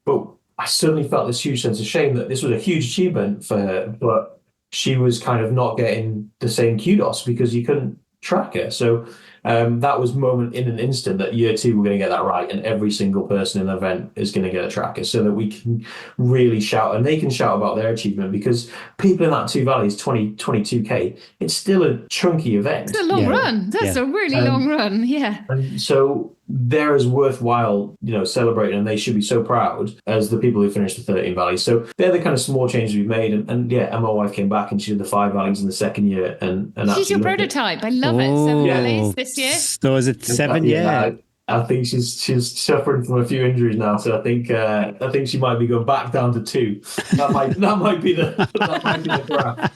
But I suddenly felt this huge sense of shame that this was a huge achievement for her, but she was kind of not getting the same kudos because you couldn't track her. So that was moment in an instant that year two, we're going to get that right. And every single person in the event is going to get a tracker so that we can really shout, and they can shout about their achievement, because people in that Two Valleys, 22K, it's still a chunky event. It's a long run. That's a really long run. Yeah. And so they're as worthwhile, celebrating, and they should be so proud as the people who finished the 13 Valleys. So they're the kind of small changes we've made. And my wife came back and she did the 5 Valleys in the second year. And she's your prototype. I love it. 7 Valleys this year. So is it 7? Yeah. I think she's suffering from a few injuries now, so I think she might be going back down to 2. That might be the graph.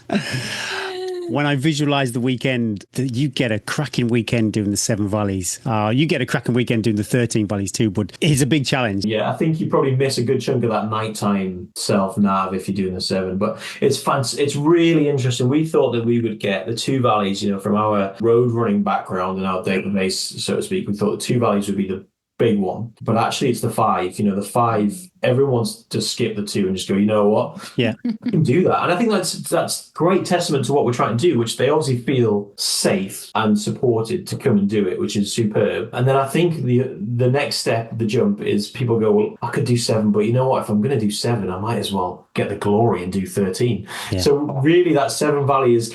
When I visualize the weekend, you get a cracking weekend doing the 7 Valleys. You get a cracking weekend doing the 13 Valleys too, but it's a big challenge. Yeah, I think you probably miss a good chunk of that nighttime self-nav if you're doing the 7, but it's fun. It's really interesting. We thought that we would get the 2 Valleys, from our road running background and our database, so to speak. We thought the 2 Valleys would be the big one, but actually it's the 5. The 5, everyone wants to skip the 2 and just go, you know what? Yeah, you can do that. And I think that's great testament to what we're trying to do, which they obviously feel safe and supported to come and do it, which is superb. And then I think the next step, the jump, is people go, well, I could do 7, but you know what? If I'm going to do 7, I might as well get the glory and do 13. Yeah. So really that 7 Valley is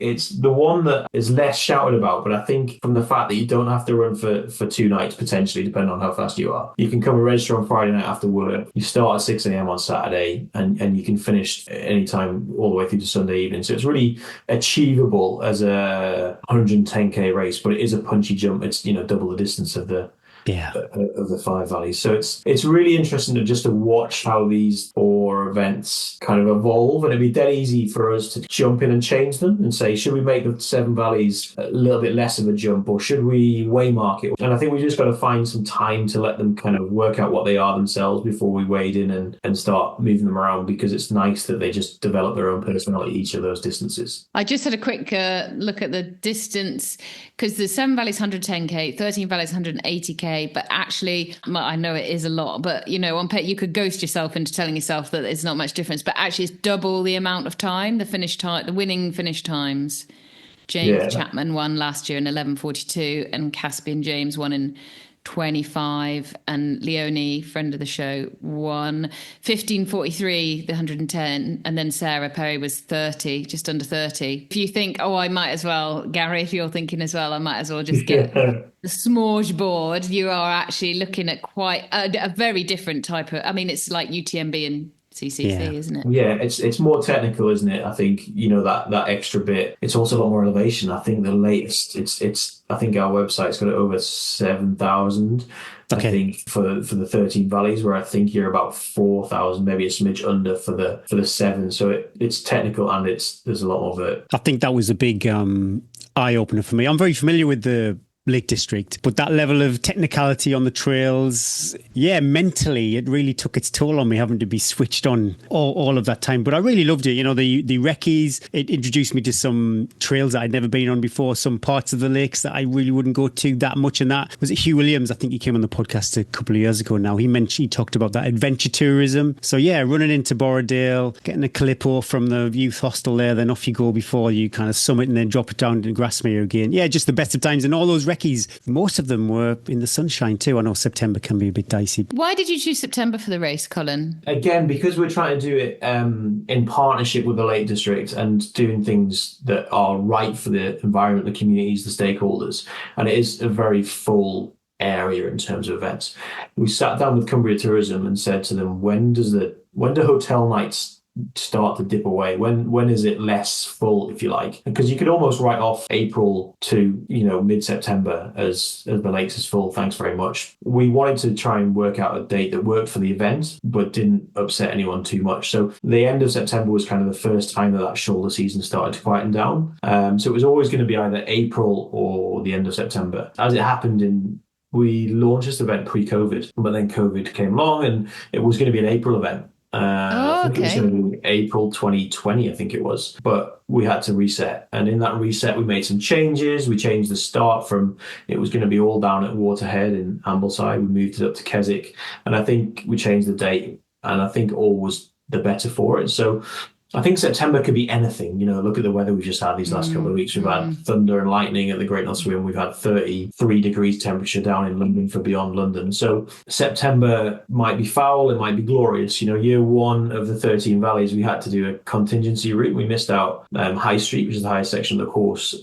it's the one that is less shouted about, but I think from the fact that you don't have to run for 2 nights, potentially, depending on how fast you are. You can come and register on Friday night after work. You start at 6 a.m. on Saturday and you can finish anytime all the way through to Sunday evening. So it's really achievable as a 110K race, but it is a punchy jump. It's, double the distance of the 5 Valleys. So it's really interesting to watch how these 4 events kind of evolve, and it'd be dead easy for us to jump in and change them and say, should we make the 7 Valleys a little bit less of a jump, or should we waymark it? And I think we just got to find some time to let them kind of work out what they are themselves before we wade in and start moving them around, because it's nice that they just develop their own personality each of those distances. I just had a quick look at the distance, because the 7 Valleys 110K, 13 Valleys 180K, but actually, I know it is a lot, but on pet you could ghost yourself into telling yourself that there's not much difference, but actually it's double the amount of time, the winning finish times. James Chapman won last year in 11:42, and Caspian James won in 25, and Leonie, friend of the show, won 15:43, the 110, and then Sarah Perry was 30, just under 30. If you think, I might as well, Gary, if you're thinking as well, I might as well just get the smorgasbord, you are actually looking at quite a very different type of, it's like UTMB and CCC, isn't it? Yeah, it's more technical, isn't it? I think, that extra bit. It's also a lot more elevation. I think the latest, I think our website's got it over 7,000. Okay. I think for the 13 valleys, where I think you're about 4,000, maybe a smidge under for the 7. So it's technical, and there's a lot of it. I think that was a big eye opener for me. I'm very familiar with the Lake District, but that level of technicality on the trails, mentally it really took its toll on me, having to be switched on all of that time. But I really loved it. The recce's, it introduced me to some trails that I'd never been on before, some parts of the lakes that I really wouldn't go to that much. And that was it. Hugh Williams, I think he came on the podcast a couple of years ago now. He talked about that adventure tourism. So running into Borrowdale, getting a Calippo from the youth hostel there, then off you go before you kind of summit and then drop it down to Grasmere again. Just the best of times. And all those recce's, most of them were in the sunshine too. I know September can be a bit dicey. Why did you choose September for the race, Colin? Again, because we're trying to do it in partnership with the Lake District and doing things that are right for the environment, the communities, the stakeholders. And it is a very full area in terms of events. We sat down with Cumbria Tourism and said to them, when do hotel nights start to dip away? When is it less full, if you like? Because you could almost write off April to mid-September as the lakes is full, thanks very much. We wanted to try and work out a date that worked for the event but didn't upset anyone too much. So the end of September was kind of the first time that shoulder season started to quieten down. So it was always going to be either April or the end of September. As it happened, we launched this event pre-COVID, but then COVID came along and it was going to be an April event. I think it was going to be April 2020, I think it was. But we had to reset. And in that reset, we made some changes. We changed the start from, it was going to be all down at Waterhead in Ambleside. We moved it up to Keswick. And I think we changed the date. And I think all was the better for it. So I think September could be anything. Look at the weather we've just had these last couple of weeks. We've had thunder and lightning at the Great North Swim. We've had 33 degrees temperature down in London for Beyond London. So September might be foul. It might be glorious. Year one of the 13 valleys, we had to do a contingency route. We missed out High Street, which is the highest section of the course,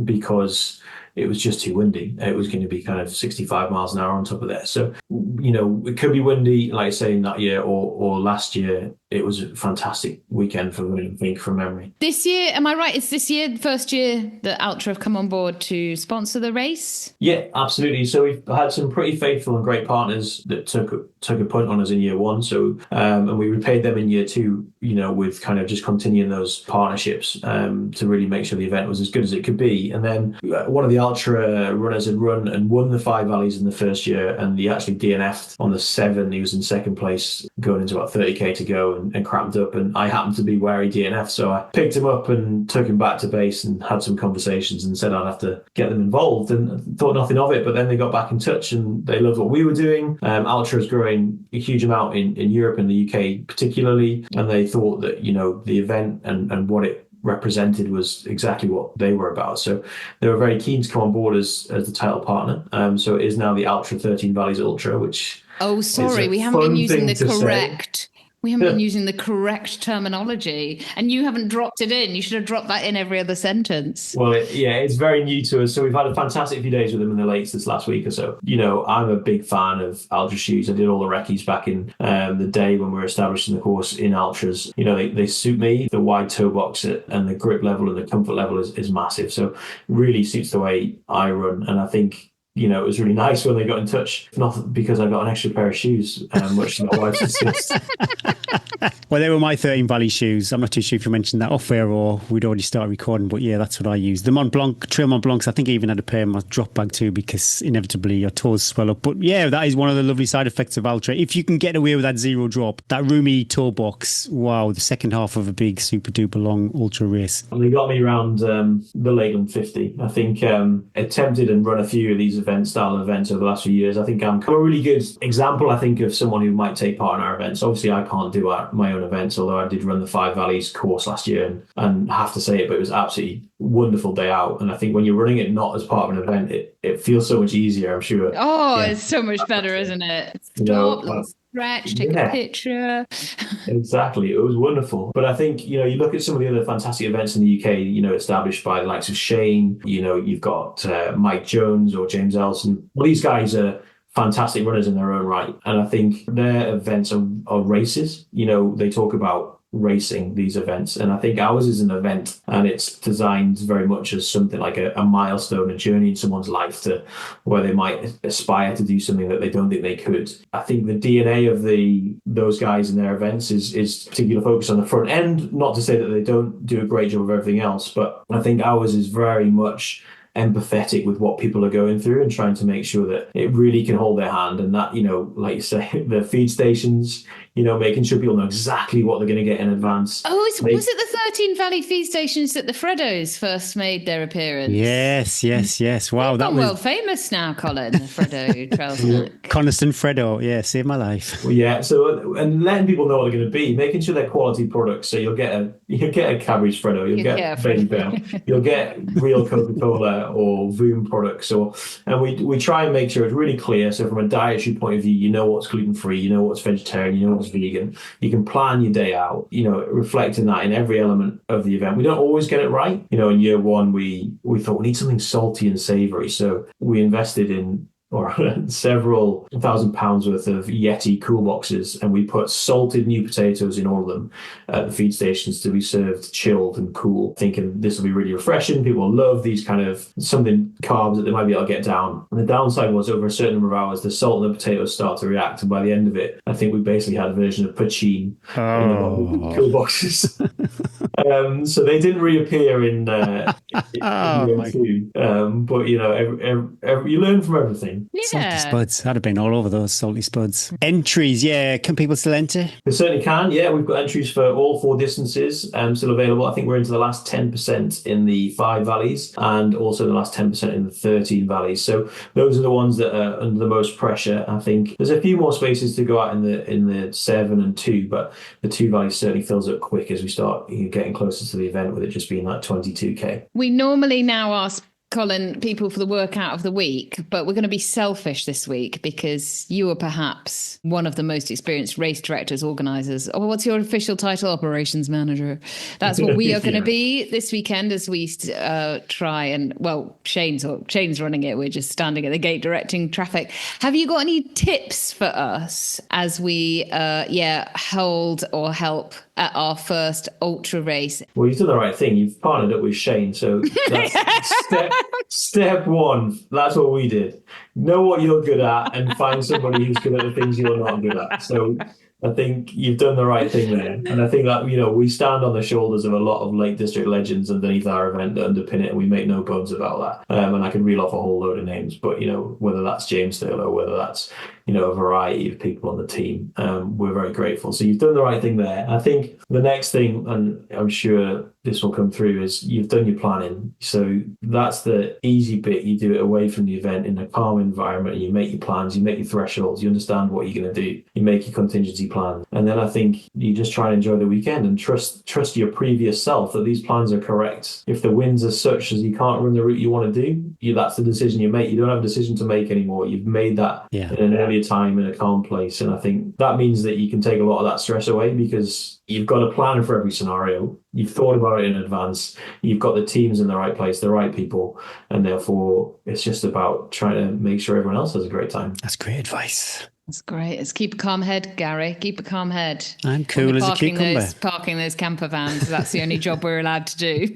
because it was just too windy. It was going to be kind of 65 miles an hour on top of that. So, it could be windy, like I say, in that year or last year. It was a fantastic weekend for me, I think, from memory. This year, am I right? Is this year the first year that Altra have come on board to sponsor the race? Yeah, absolutely. So we've had some pretty faithful and great partners that took a punt on us in year one. So, and we repaid them in year two, with kind of just continuing those partnerships to really make sure the event was as good as it could be. And then one of the Altra runners had run and won the 5 valleys in the first year, and he actually DNF'd on the 7. He was in second place going into about 30k to go and cramped up. And I happened to be where he DNF'd. So I picked him up and took him back to base and had some conversations and said I'd have to get them involved, and thought nothing of it. But then they got back in touch and they loved what we were doing. Altra is growing a huge amount in Europe and the UK particularly. And they thought that, the event and what it represented was exactly what they were about. So they were very keen to come on board as the title partner. So it is now the Altra 13 Valleys Ultra, which... Oh, sorry, we haven't been using the correct... We haven't been using the correct terminology, and you haven't dropped it in. You should have dropped that in every other sentence. Well, it's very new to us. So we've had a fantastic few days with them in the lakes this last week or so. I'm a big fan of Altra shoes. I did all the recce's back in the day when we were establishing the course in Altras. They suit me. The wide toe box and the grip level and the comfort level is massive. So really suits the way I run. And I think, it was really nice when they got in touch, not because I got an extra pair of shoes, which my wife insists. Well, they were my 13 Valley shoes. I'm not too sure if you mentioned that off air or we'd already started recording, but yeah, that's what I used. The Mont Blanc, Trail Mont Blancs, I think I even had a pair in my drop bag too, because inevitably your toes swell up. But yeah, that is one of the lovely side effects of Altra. If you can get away with that zero drop, that roomy toe box, wow, the second half of a big super duper long ultra race. And they got me around the Lakeland 50. I think attempted and run a few of these style events over the last few years. I think I'm a really good example, I think, of someone who might take part in our events. Obviously, I can't do my own events, although I did run the 5 Valleys course last year, and I have to say it, but it was absolutely wonderful day out. And I think when you're running it not as part of an event, it feels so much easier, I'm sure. Oh, yeah. It's so much better, isn't it? Stop, stretch, take a picture. Exactly. It was wonderful. But I think, you look at some of the other fantastic events in the UK, established by the likes of Shane, you've got Mike Jones or James Elson. Well, these guys are fantastic runners in their own right. And I think their events are races. They talk about racing these events, and I think ours is an event, and it's designed very much as something like a milestone, a journey in someone's life to where they might aspire to do something that they don't think they could. I think the DNA of those guys in their events is particular focus on the front end. Not to say that they don't do a great job of everything else, but I think ours is very much empathetic with what people are going through and trying to make sure that it really can hold their hand, and that, like you say, the feed stations, making sure people know exactly what they're going to get in advance. Oh, was it the 13 Valley feed stations that the Freddos first made their appearance? Yes. Wow, that was world famous now, Colin. The Freddo trail snack. Coniston Freddo, saved my life. Well, yeah. So, and letting people know what they're going to be, making sure they're quality products. So you'll get a cabbage Freddo, you'll get Baby Bell, you'll get real Coca-Cola or Voom products, and we try and make sure it's really clear. So from a dietary point of view, you know what's gluten free, you know what's vegetarian, you know what's vegan. You can plan your day out, reflecting that in every element of the event. We don't always get it right. In year one, we thought we need something salty and savory. So we invested in several £1,000 worth of Yeti cool boxes, and we put salted new potatoes in all of them at the feed stations to be served chilled and cool, thinking this will be really refreshing. People love these kind of something carbs that they might be able to get down. And the downside was, over a certain number of hours, the salt and the potatoes start to react, and by the end of it, I think we basically had a version of poutine in the cool boxes. So they didn't reappear in year two. But you learn from everything. Salty spuds. I'd have been all over those salty spuds. Entries, can people still enter? They certainly can. We've got entries for all 4 distances still available. I think we're into the last 10% in the 5 valleys, and also the last 10% in the 13 valleys. So those are the ones that are under the most pressure. I think there's a few more spaces to go out in the 7 and 2, but the 2 valleys certainly fills up quick as we start getting closer to the event, with it just being like 22k. We normally now ask Colin, people for the workout of the week, but we're going to be selfish this week because you are perhaps one of the most experienced race directors, organisers. Oh, what's your official title? Operations manager. That's what we are going to be this weekend as we try and, Shane's running it. We're just standing at the gate directing traffic. Have you got any tips for us as we, hold or help at our first ultra race? Well, you've done the right thing. You've partnered up with Shane, so that's step one. That's what we did. Know what you're good at and find somebody who's good at the things you're not good at. So I think you've done the right thing there. And I think that, we stand on the shoulders of a lot of Lake District legends underneath our event that underpin it, and we make no bones about that. And I can reel off a whole load of names, but, whether that's James Taylor or whether that's, a variety of people on the team, we're very grateful. So you've done the right thing there. I think the next thing, and I'm sure this will come through, is you've done your planning. So that's the easy bit. You do it away from the event in a calm environment. You make your plans, you make your thresholds, you understand what you're going to do, you make your contingency plan. And then I think you just try and enjoy the weekend and trust your previous self that these plans are correct. If the winds are such as you can't run the route you want to do, that's the decision you make. You don't have a decision to make anymore. You've made that in an earlier time in a calm place. And I think that means that you can take a lot of that stress away because you've got a plan for every scenario. You've thought about it in advance. You've got the teams in the right place, the right people. And therefore, it's just about trying to make sure everyone else has a great time. That's great advice. That's great. Let's keep a calm head, Gary. Keep a calm head. I'm cool as a cucumber. Parking those camper vans. That's the only job we're allowed to do.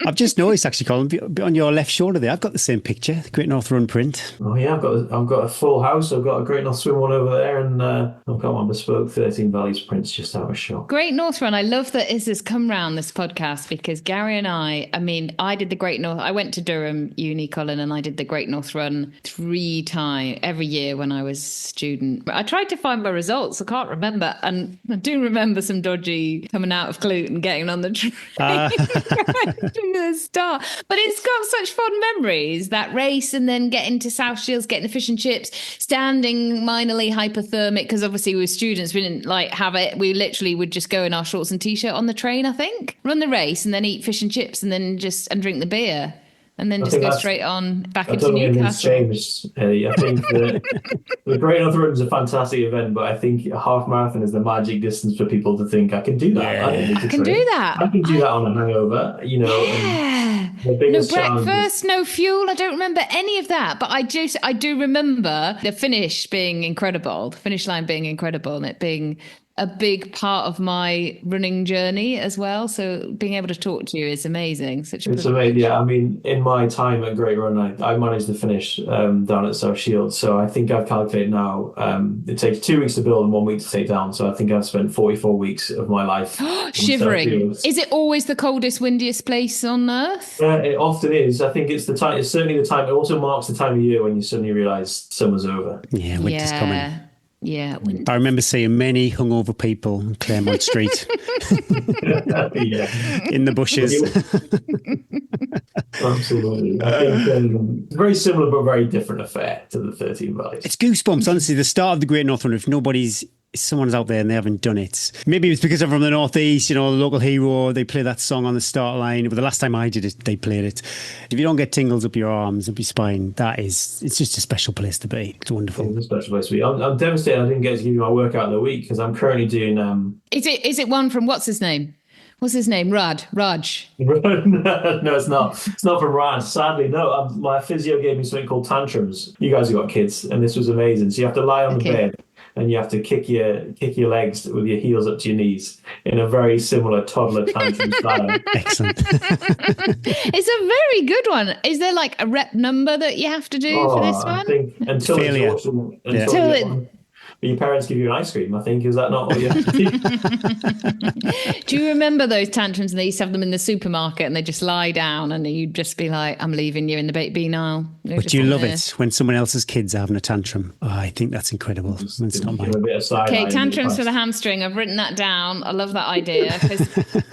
I've just noticed, actually, Colin, on your left shoulder there, I've got the same picture, the Great North Run print. Oh yeah, I've got a full house. I've got a Great North Swim one over there, and I've got my bespoke 13 Valleys prints just out of shot. Great North Run. I love that this has come round this podcast because Gary and I did the Great North. I went to Durham Uni, Colin, and I did the Great North Run 3 times every year when I was student. I tried to find my results. I can't remember. And I do remember some dodgy coming out of Clute and getting on the train to the start. But it's got such fond memories, that race, and then getting to South Shields, getting the fish and chips, standing minorly hypothermic, because obviously we were students, we didn't have it. We literally would just go in our shorts and t-shirt on the train, I think, run the race and then eat fish and chips and then and drink the beer. And then just go straight on back into Newcastle. Changed, Eddie. I think the Great North Run is a fantastic event, but I think a half marathon is the magic distance for people to think, I can do that. I can do that. I can do that on a hangover, Yeah. The no biggest challenge. breakfast, no fuel. I don't remember any of that, but I do remember the finish being incredible, the finish line being incredible, and it being a big part of my running journey as well. So being able to talk to you is amazing. Such a It's privilege. amazing. Yeah, I mean, in my time at Great Run, I managed to finish down at South Shield. So I think I've calculated now it takes 2 weeks to build and 1 week to take down. So I think I've spent 44 weeks of my life on South Shivering. Shield. Is it always the coldest, windiest place on earth? It often is. I think it's the time. It's certainly the time. It also marks the time of year when you suddenly realise summer's over. Yeah, winter's coming. Yeah, winter. I remember seeing many hungover people on Claremont Street Yeah, in the bushes. absolutely. I think it's very similar but very different affair to the 13 Valleys. It's goosebumps, honestly. The start of the Great North Run, if someone's out there and they haven't done it. Maybe it's because I'm from the Northeast, the local hero, they play that song on the start line. But the last time I did it, they played it. If you don't get tingles up your arms, up your spine, it's just a special place to be. It's wonderful. It's a special place to be. I'm devastated I didn't get to give you my workout of the week because I'm currently doing... Is it one from what's his name? What's his name? Raj. No, it's not. It's not from Raj. Sadly, no. My physio gave me something called tantrums. You guys have got kids, and this was amazing. So you have to lie on the bed, and you have to kick your legs with your heels up to your knees in a very similar toddler tantrum style. Excellent. It's a very good one. Is there like a rep number that you have to do for this one? I think until Failure. Your parents give you an ice cream, I think. Is that not what you have to do? Do you remember those tantrums? And they used to have them in the supermarket, and they just lie down, and you'd just be like, "I'm leaving you in the baked bean aisle." But you love it when someone else's kids are having a tantrum. Oh, I think that's incredible. It's not mine. Okay, tantrums for the hamstring. I've written that down. I love that idea.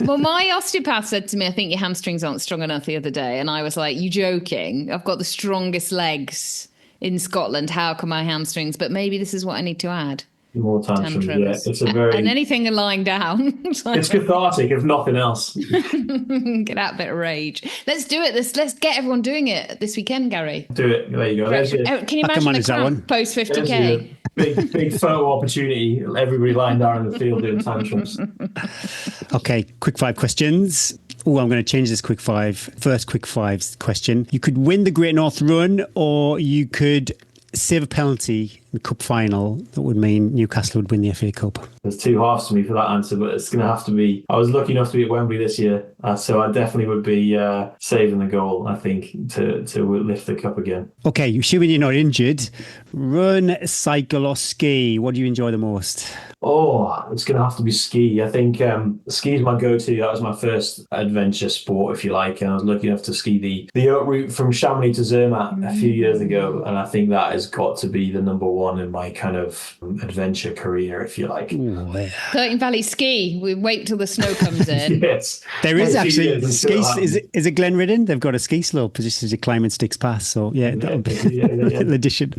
Well, my osteopath said to me, "I think your hamstrings aren't strong enough," the other day, and I was like, "You joking? I've got the strongest legs in Scotland. How come my hamstrings?" But maybe this is what I need to add. More tantrums. Yeah, it's a very... And anything lying down. It's cathartic, if nothing else. Get out a bit of rage. Let's do it. Let's get everyone doing it this weekend, Gary. Do it. There you go. Can you imagine the crowd post 50k? Big photo opportunity. Everybody lying down in the field doing tantrums. Okay, quick 5 questions. Oh, I'm going to change this quick 5. First quick 5 question. You could win the Great North Run, or you could save a penalty in the cup final that would mean Newcastle would win the FA Cup. There's 2 halves to me for that answer, but it's going to have to be... I was lucky enough to be at Wembley this year, so I definitely would be saving the goal, I think, to lift the cup again. Okay, assuming you're not injured, run, cycle or ski, what do you enjoy the most? Oh, it's going to have to be ski. I think ski is my go-to. That was my first adventure sport, if you like, and I was lucky enough to ski the oak route from Chamonix to Zermatt a few years ago, and I think that has got to be the number one in my kind of adventure career, if you like. Ooh, yeah. 13 Valley ski. We wait till the snow comes in. Yes. There is actually ski. Is it Glenridden? They've got a ski slope just as you're climbing Sticks Pass. So yeah, that'll be a little addition.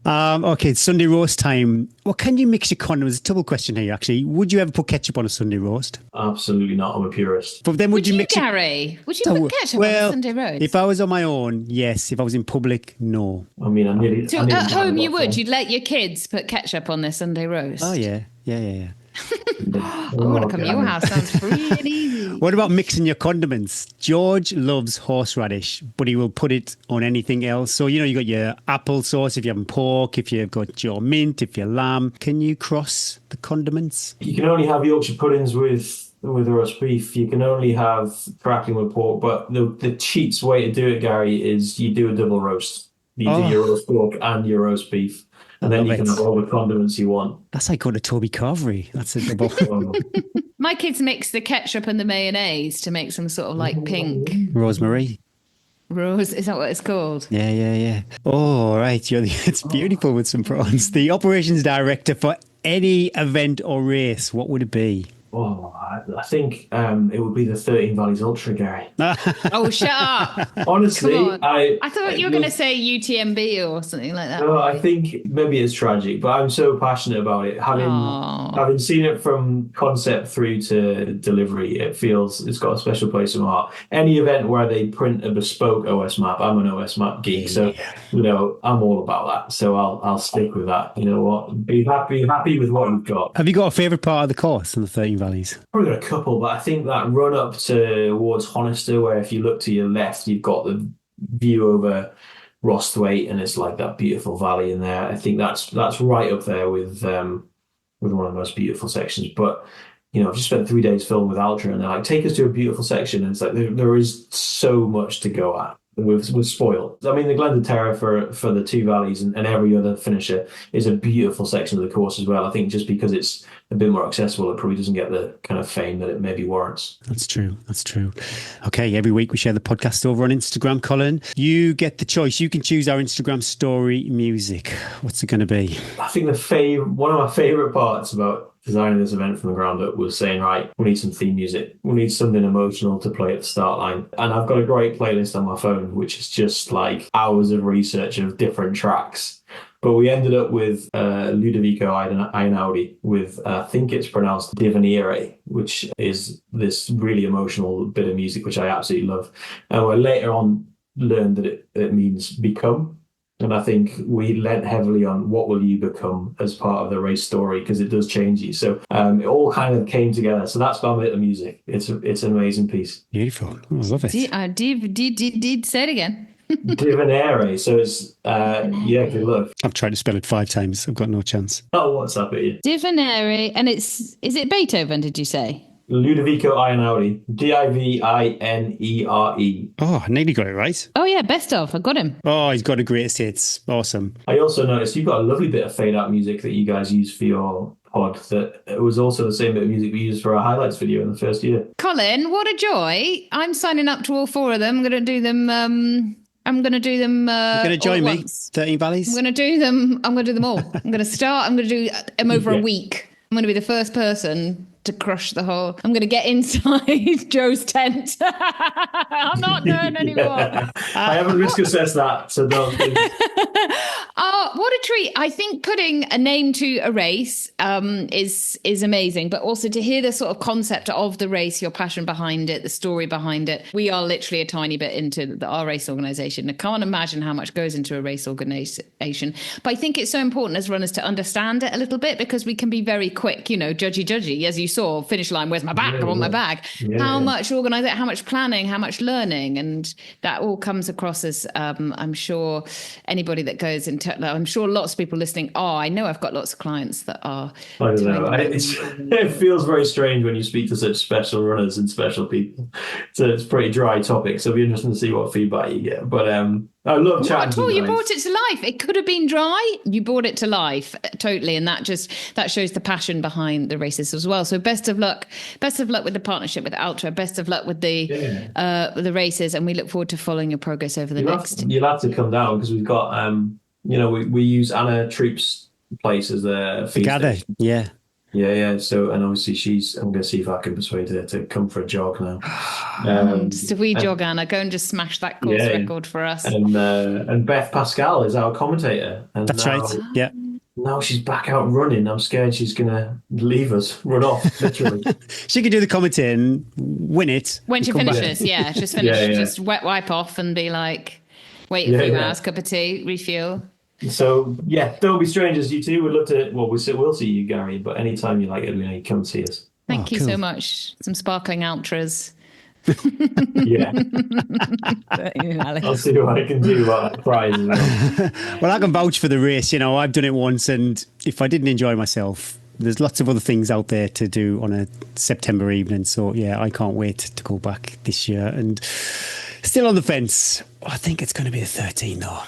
Okay, Sunday roast time. Well, can you mix your condiments? It's a double question here, actually. Would you ever put ketchup on a Sunday roast? Absolutely not. I'm a purist. But then would you mix Gary? Would you put ketchup on a Sunday roast? If I was on my own, yes. If I was in public, no. I mean, I nearly... So at home you would? You'd let your kids put ketchup on their Sunday roast? Oh, yeah. I want to come to your house. Sounds really easy. What about mixing your condiments? George loves horseradish, but he will put it on anything else. So, you got your applesauce if you're having pork, if you've got your mint, if you're lamb. Can you cross the condiments? You can only have Yorkshire puddings with roast beef. You can only have crackling with pork. But the cheats way to do it, Gary, is you do a double roast. You do your roast pork and your roast beef. And then you can have all the condiments you want. That's like going to Toby Carvery. That's a double. My kids mix the ketchup and the mayonnaise to make some sort of like pink. Rosemary. Rose, is that what it's called? Yeah. Oh, right. It's beautiful with some prawns. The operations director for any event or race, what would it be? Oh, I think it would be the 13 Valleys Ultra, Gary. Oh, shut up. Honestly, I thought you were going to say UTMB or something like that. No, I think maybe it's tragic, but I'm so passionate about it. Having seen it from concept through to delivery, it's got a special place in my heart. Any event where they print a bespoke OS map, I'm an OS map geek, so I'm all about that. So I'll stick with that. You know what? Be happy with what you've got. Have you got a favourite part of the course on the 13 valleys? Probably got a couple, but I think that run up towards Honister, where if you look to your left, you've got the view over Rosthwaite, and it's like that beautiful valley in there. I think that's right up there with one of the most beautiful sections. But I've just spent 3 days filming with Altra, and they're like, take us to a beautiful section. And it's like there is so much to go at. We're spoiled. I mean, the Glenda Terra for the two valleys and every other finisher is a beautiful section of the course as well. I think just because it's a bit more accessible, it probably doesn't get the kind of fame that it maybe warrants. That's true. Okay, every week we share the podcast over on Instagram, Colin. You get the choice. You can choose our Instagram story music. What's it going to be? I think one of my favourite parts about designing this event from the ground up was saying, right, we need some theme music. We need something emotional to play at the start line. And I've got a great playlist on my phone, which is just like hours of research of different tracks. But we ended up with Ludovico Einaudi with, I think it's pronounced Divenire, which is this really emotional bit of music, which I absolutely love. And we later on learned that it means become. And I think we lent heavily on what will you become as part of the race story, because it does change you. So it all kind of came together. So that's my bit of music. It's an amazing piece. Beautiful. I love it. Did say it again. Divenire. So it's, good luck. I've tried to spell it 5 times. I've got no chance. Oh, what's up at you? Divenire. And is it Beethoven, did you say? Ludovico Einaudi, Divinere. Oh, I nearly got it right. Oh, yeah, best of. I got him. Oh, he's got a greatest hits. Awesome. I also noticed you've got a lovely bit of fade out music that you guys use for your pod that it was also the same bit of music we used for our highlights video in the first year. Colin, what a joy. I'm signing up to all 4 of them. I'm going to do them... You're going to join me? 13 Valleys? I'm going to do them all. I'm going to start. I'm going to do them over a week. I'm going to be the first person to crush the whole. I'm going to get inside Joe's tent. I'm not doing anymore. I haven't risk assessed that, so don't. Oh, what a treat. I think putting a name to a race is amazing, but also to hear the sort of concept of the race, your passion behind it, the story behind it. We are literally a tiny bit into our race organisation. I can't imagine how much goes into a race organisation, but I think it's so important as runners to understand it a little bit, because we can be very quick, judgy, as you saw, finish line, where's my bag? I want my bag. How much organisation, how much planning, how much learning, and that all comes across as I'm sure anybody that goes into, I'm sure lots of people listening, I know I've got lots of clients that are. I don't know. It feels very strange when you speak to such special runners and special people. So it's a pretty dry topic. So it'll be interesting to see what feedback you get. But I love chatting. Not at all. You brought it to life. It could have been dry. You brought it to life totally, and that shows the passion behind the races as well. So best of luck with the partnership with Altra. Best of luck with the races, and we look forward to following your progress over the next. You'll have to come down, because we've got we use Anna Troop's place as a feed station. Yeah. So, and obviously I'm going to see if I can persuade her to come for a jog now. Just a wee jog, Anna. Go and just smash that course record for us. And Beth Pascal is our commentator. And that's right. Yeah. Now she's back out running. I'm scared she's going to leave us, run off, literally. She could do the commentating and win it. When she finishes, just finish, just wet wipe off and be like, wait a few hours, cup of tea, refuel. So, don't be strangers, you two. We'd love to, we'll see you, Gary, but anytime you like it, you come see us. Thank you so much. Some sparkling Altras. Yeah. I'll see what I can do about that prize as well. Well, I can vouch for the race. I've done it once, and if I didn't enjoy myself, there's lots of other things out there to do on a September evening. So, I can't wait to go back this year. And still on the fence. I think it's going to be the 13, though.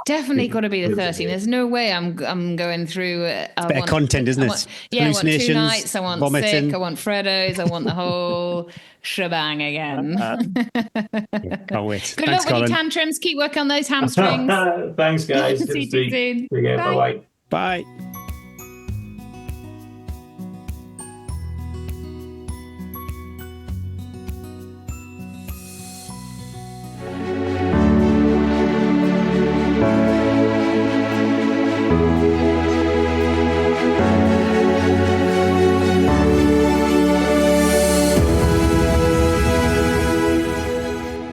Definitely got to be the 13. There's no way I'm going through. It's better content, isn't it? I want 2 nights. I want vomiting. Sick. I want Freddo's. I want the whole shebang again. Can't wait. Good luck with your tantrums. Keep working on those hamstrings. Thanks, guys. See you soon. Bye. Bye.